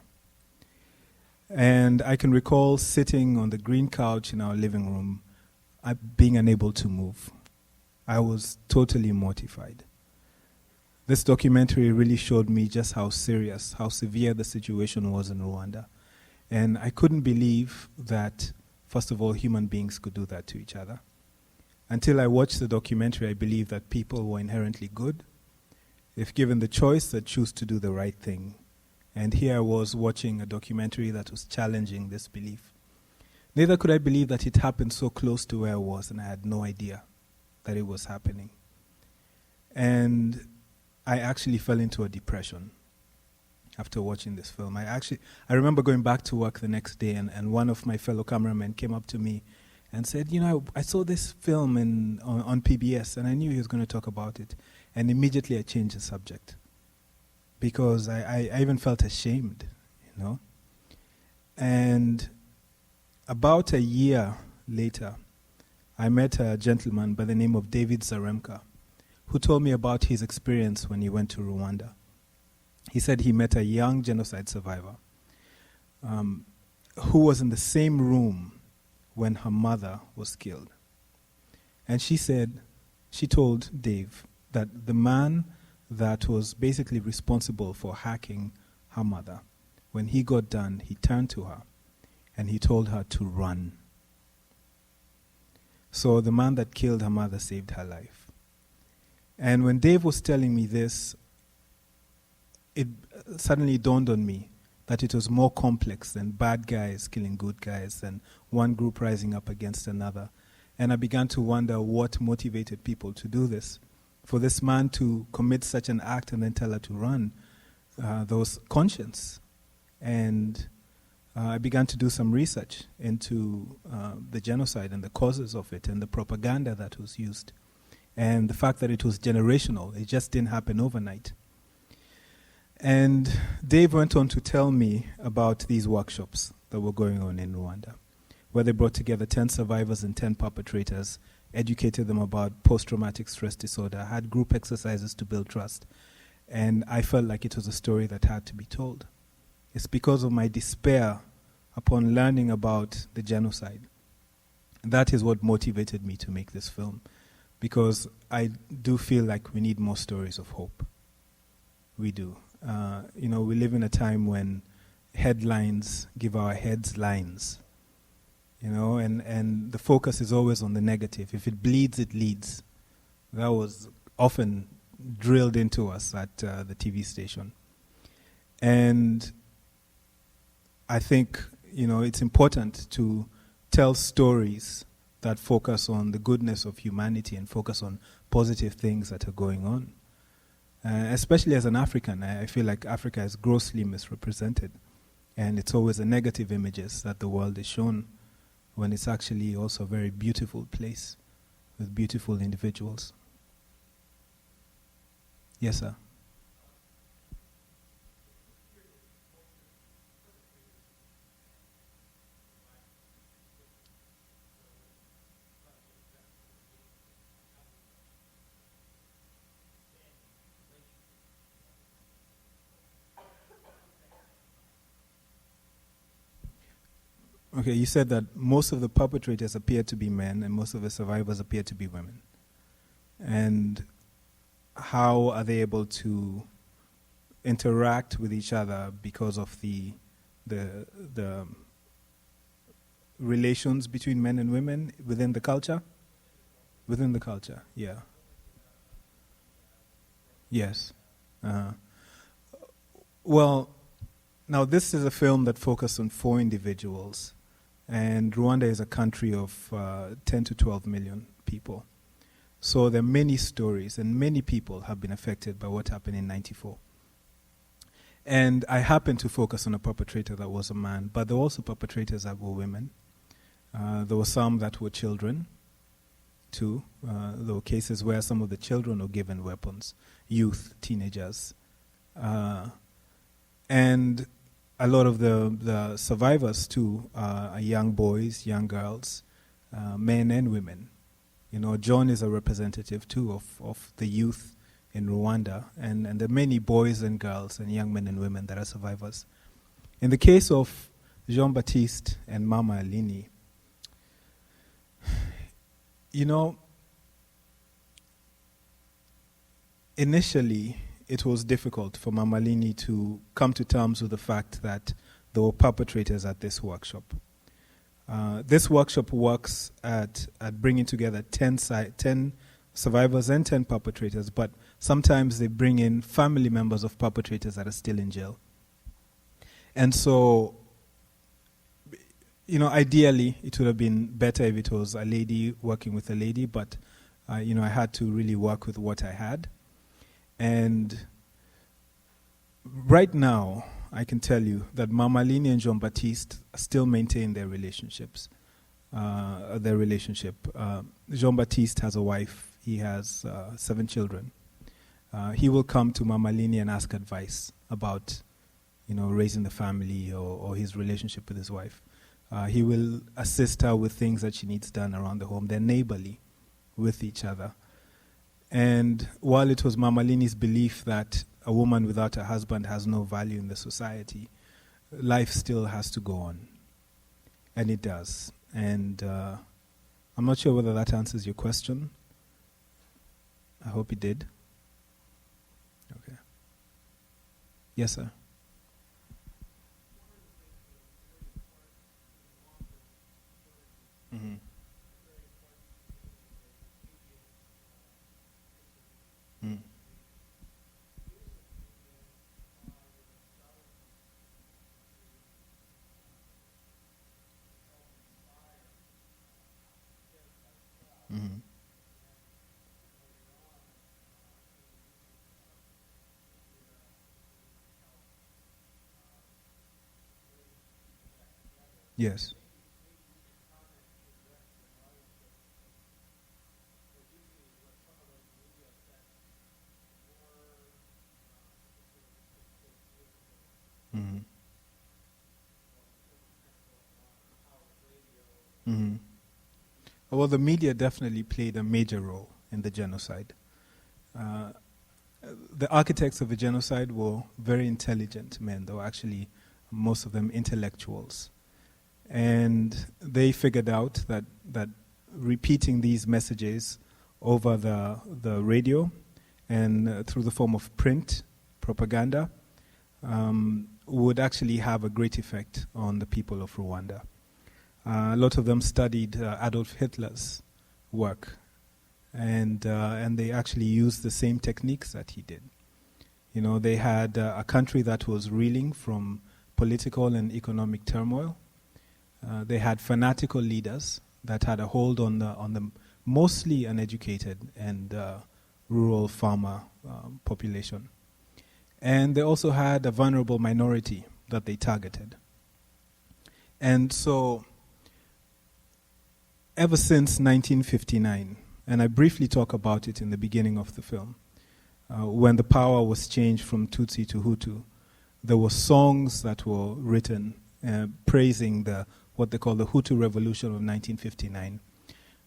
And I can recall sitting on the green couch in our living room, being unable to move. I was totally mortified. This documentary really showed me just how serious, how severe the situation was in Rwanda. And I couldn't believe that, first of all, human beings could do that to each other. Until I watched the documentary, I believed that people were inherently good. If given the choice, they'd choose to do the right thing. And here I was watching a documentary that was challenging this belief. Neither could I believe that it happened so close to where I was, and I had no idea that it was happening. And I actually fell into a depression after watching this film. I remember going back to work the next day, and one of my fellow cameramen came up to me and said, I saw this film on PBS, and I knew he was going to talk about it. And immediately I changed the subject, because I even felt ashamed, And about a year later, I met a gentleman by the name of David Zaremka, who told me about his experience when he went to Rwanda. He said he met a young genocide survivor who was in the same room when her mother was killed. And she told Dave that the man that was basically responsible for hacking her mother, when he got done, he turned to her and he told her to run. So the man that killed her mother saved her life. And when Dave was telling me this, it suddenly dawned on me that it was more complex than bad guys killing good guys and one group rising up against another. And I began to wonder what motivated people to do this. For this man to commit such an act and then tell her to run, there was conscience. And I began to do some research into the genocide and the causes of it and the propaganda that was used. And the fact that it was generational, it just didn't happen overnight. And Dave went on to tell me about these workshops that were going on in Rwanda, where they brought together 10 survivors and 10 perpetrators, educated them about post-traumatic stress disorder, had group exercises to build trust. And I felt like it was a story that had to be told. It's because of my despair upon learning about the genocide. That is what motivated me to make this film, because I do feel like we need more stories of hope. We do. We live in a time when headlines give our heads lines, and the focus is always on the negative. If it bleeds, it leads. That was often drilled into us at the TV station. And I think, it's important to tell stories that focus on the goodness of humanity and focus on positive things that are going on. Especially as an African, I feel like Africa is grossly misrepresented. And it's always the negative images that the world is shown, when it's actually also a very beautiful place with beautiful individuals. Yes, sir. Okay, you said that most of the perpetrators appear to be men and most of the survivors appear to be women. And how are they able to interact with each other because of the relations between men and women within the culture? Within the culture, yeah. Yes. Well, now this is a film that focused on 4 individuals. And Rwanda is a country of 10 to 12 million people. So there are many stories, and many people have been affected by what happened in '94. And I happened to focus on a perpetrator that was a man, but there were also perpetrators that were women. There were some that were children, too. There were cases where some of the children were given weapons, youth, teenagers. And a lot of the survivors, too, are young boys, young girls, men and women. John is a representative, too, of the youth in Rwanda. And there are many boys and girls and young men and women that are survivors. In the case of Jean-Baptiste and Mama Alini, initially, it was difficult for Mama Alini to come to terms with the fact that there were perpetrators at this workshop. This workshop works at bringing together 10 survivors and 10 perpetrators, but sometimes they bring in family members of perpetrators that are still in jail. And so, ideally, it would have been better if it was a lady working with a lady, but, I had to really work with what I had. And right now, I can tell you that Mama Alini and Jean-Baptiste still maintain their relationships. Jean-Baptiste has a wife. He has 7 children. He will come to Mama Alini and ask advice about, raising the family or his relationship with his wife. He will assist her with things that she needs done around the home. They're neighborly with each other. And while it was Mama Alini's belief that a woman without a husband has no value in the society, life still has to go on. And it does. And I'm not sure whether that answers your question. I hope it did. Okay. Yes, sir. Mm-hmm. Yes. Mhm. Mhm. Well, the media definitely played a major role in the genocide. The architects of the genocide were very intelligent men. They were actually, most of them, intellectuals. And they figured out that repeating these messages over the radio and through the form of print propaganda would actually have a great effect on the people of Rwanda. A lot of them studied Adolf Hitler's work, and they actually used the same techniques that he did. You know, they had a country that was reeling from political and economic turmoil. They had fanatical leaders that had a hold on the mostly uneducated and rural farmer population. And they also had a vulnerable minority that they targeted. And so, ever since 1959, and I briefly talk about it in the beginning of the film, when the power was changed from Tutsi to Hutu, there were songs that were written praising what they call the Hutu Revolution of 1959.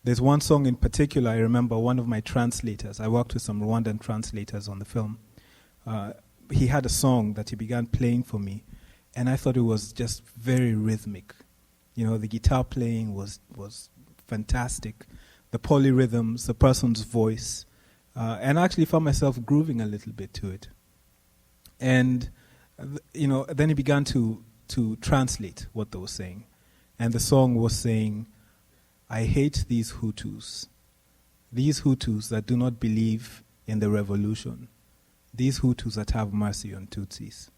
There's one song in particular, I remember one of my translators, I worked with some Rwandan translators on the film, he had a song that he began playing for me, and I thought it was just very rhythmic. You know, the guitar playing was fantastic, the polyrhythms, the person's voice, and I actually found myself grooving a little bit to it. And, you know, then he began to translate what they were saying. And the song was saying, I hate these Hutus that do not believe in the revolution, these Hutus that have mercy on Tutsis.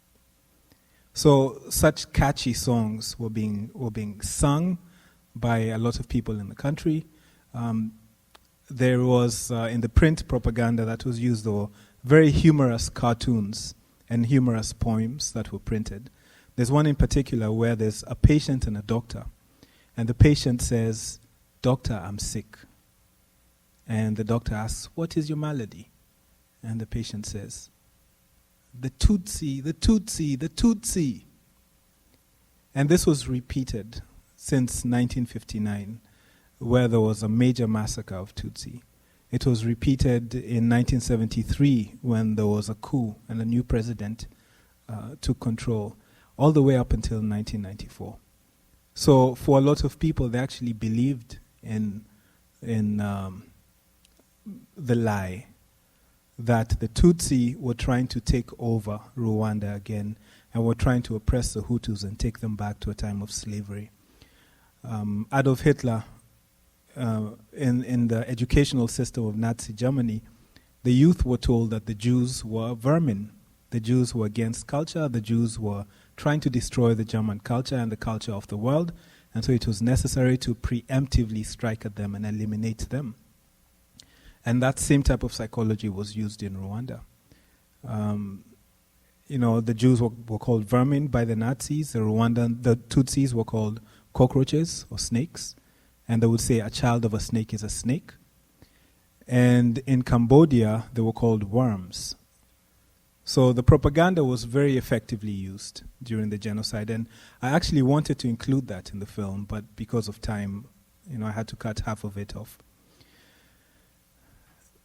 So such catchy songs were being sung by a lot of people in the country. There was, in the print propaganda that was used, there were very humorous cartoons and humorous poems that were printed. There's one in particular where there's a patient and a doctor. And the patient says, "Doctor, I'm sick." And the doctor asks, "What is your malady?" And the patient says, "The Tutsi, the Tutsi, the Tutsi." And this was repeated since 1959, where there was a major massacre of Tutsi. It was repeated in 1973 when there was a coup and a new president took control, all the way up until 1994. So for a lot of people, they actually believed in the lie that the Tutsi were trying to take over Rwanda again and were trying to oppress the Hutus and take them back to a time of slavery. Adolf Hitler, in the educational system of Nazi Germany, the youth were told that the Jews were vermin. The Jews were against culture. The Jews were trying to destroy the German culture and the culture of the world. And so it was necessary to preemptively strike at them and eliminate them. And that same type of psychology was used in Rwanda. You know, the Jews were called vermin by the Nazis. The Tutsis were called cockroaches or snakes. And they would say a child of a snake is a snake. And in Cambodia, they were called worms. So the propaganda was very effectively used during the genocide. And I actually wanted to include that in the film, but because of time, you know, I had to cut half of it off.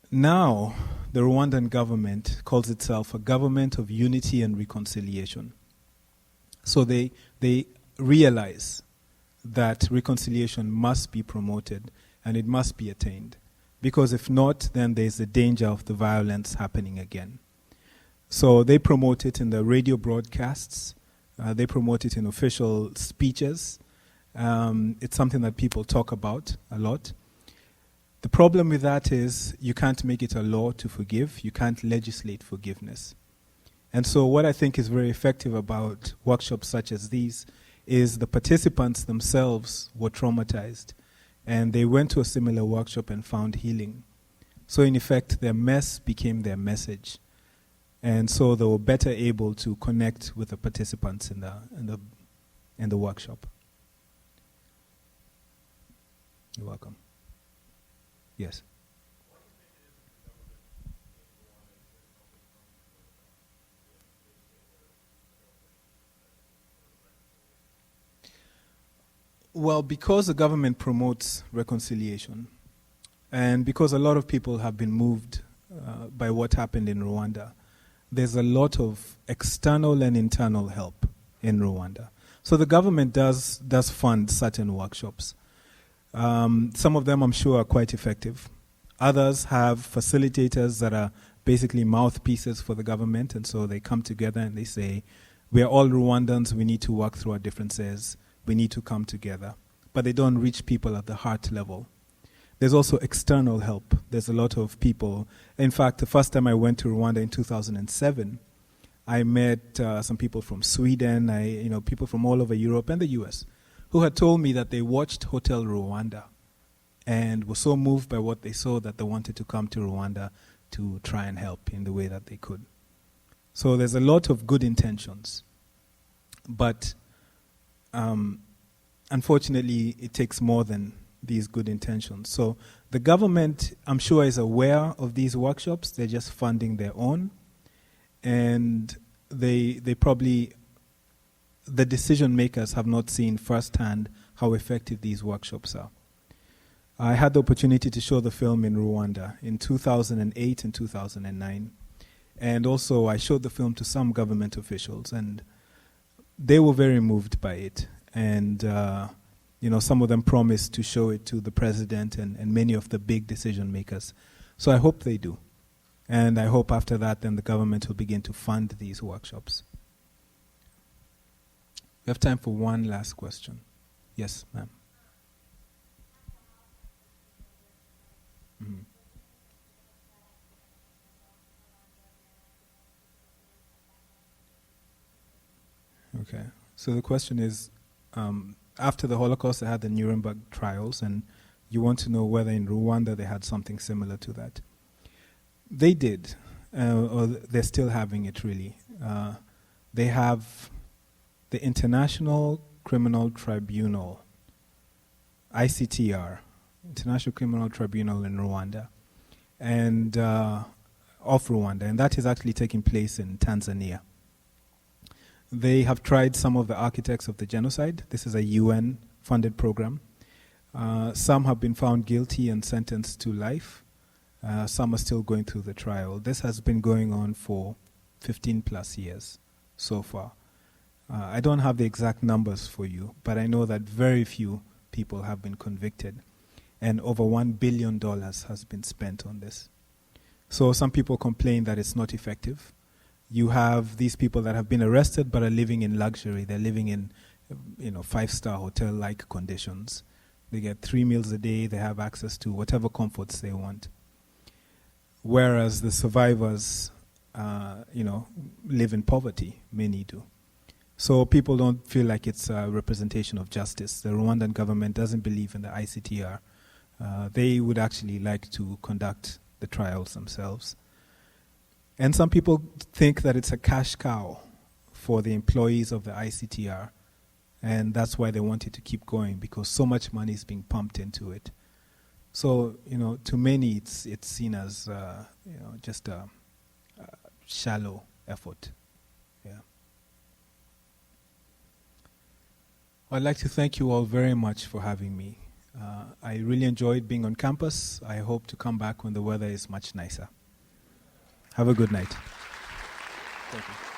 Now, the Rwandan government calls itself a government of unity and reconciliation. So they realize that reconciliation must be promoted and it must be attained. Because if not, then there's a danger of the violence happening again. So they promote it in the radio broadcasts. They promote it in official speeches. It's something that people talk about a lot. The problem with that is you can't make it a law to forgive. You can't legislate forgiveness. And so what I think is very effective about workshops such as these is the participants themselves were traumatized. And they went to a similar workshop and found healing. So in effect, their mess became their message. And so they were better able to connect with the participants in the workshop. You're welcome. Yes. Well, because the government promotes reconciliation, and because a lot of people have been moved by what happened in Rwanda, there's a lot of external and internal help in Rwanda. So the government does fund certain workshops. Some of them, I'm sure, are quite effective. Others have facilitators that are basically mouthpieces for the government, and so they come together and they say, we are all Rwandans, we need to work through our differences, we need to come together. But they don't reach people at the heart level. There's also external help. There's a lot of people. In fact, the first time I went to Rwanda in 2007, I met some people from Sweden, people from all over Europe and the US, who had told me that they watched Hotel Rwanda and were so moved by what they saw that they wanted to come to Rwanda to try and help in the way that they could. So there's a lot of good intentions. But unfortunately, it takes more than these good intentions. So the government, I'm sure, is aware of these workshops. They're just funding their own. And they probably, the decision makers have not seen firsthand how effective these workshops are. I had the opportunity to show the film in Rwanda in 2008 and 2009. And also I showed the film to some government officials, and they were very moved by it. And some of them promised to show it to the president and many of the big decision makers. So I hope they do. And I hope after that, then the government will begin to fund these workshops. We have time for one last question. Yes, ma'am. Mm-hmm. Okay. So the question is, after the Holocaust, they had the Nuremberg trials, and you want to know whether in Rwanda they had something similar to that. They did, or they're still having it, really. They have the International Criminal Tribunal, ICTR, International Criminal Tribunal in Rwanda, and of Rwanda, and that is actually taking place in Tanzania. They have tried some of the architects of the genocide. This is a UN-funded program. Some have been found guilty and sentenced to life. Some are still going through the trial. This has been going on for 15 plus years so far. I don't have the exact numbers for you, but I know that very few people have been convicted, and over $1 billion has been spent on this. So some people complain that it's not effective. You have these people that have been arrested but are living in luxury. They're living in, 5-star hotel-like conditions. They get 3 meals a day. They have access to whatever comforts they want. Whereas the survivors, live in poverty. Many do. So people don't feel like it's a representation of justice. The Rwandan government doesn't believe in the ICTR. They would actually like to conduct the trials themselves. And some people think that it's a cash cow for the employees of the ICTR, and that's why they want it to keep going, because so much money is being pumped into it. So, to many it's seen as, just a shallow effort. Yeah. I'd like to thank you all very much for having me. I really enjoyed being on campus. I hope to come back when the weather is much nicer. Have a good night. Thank you.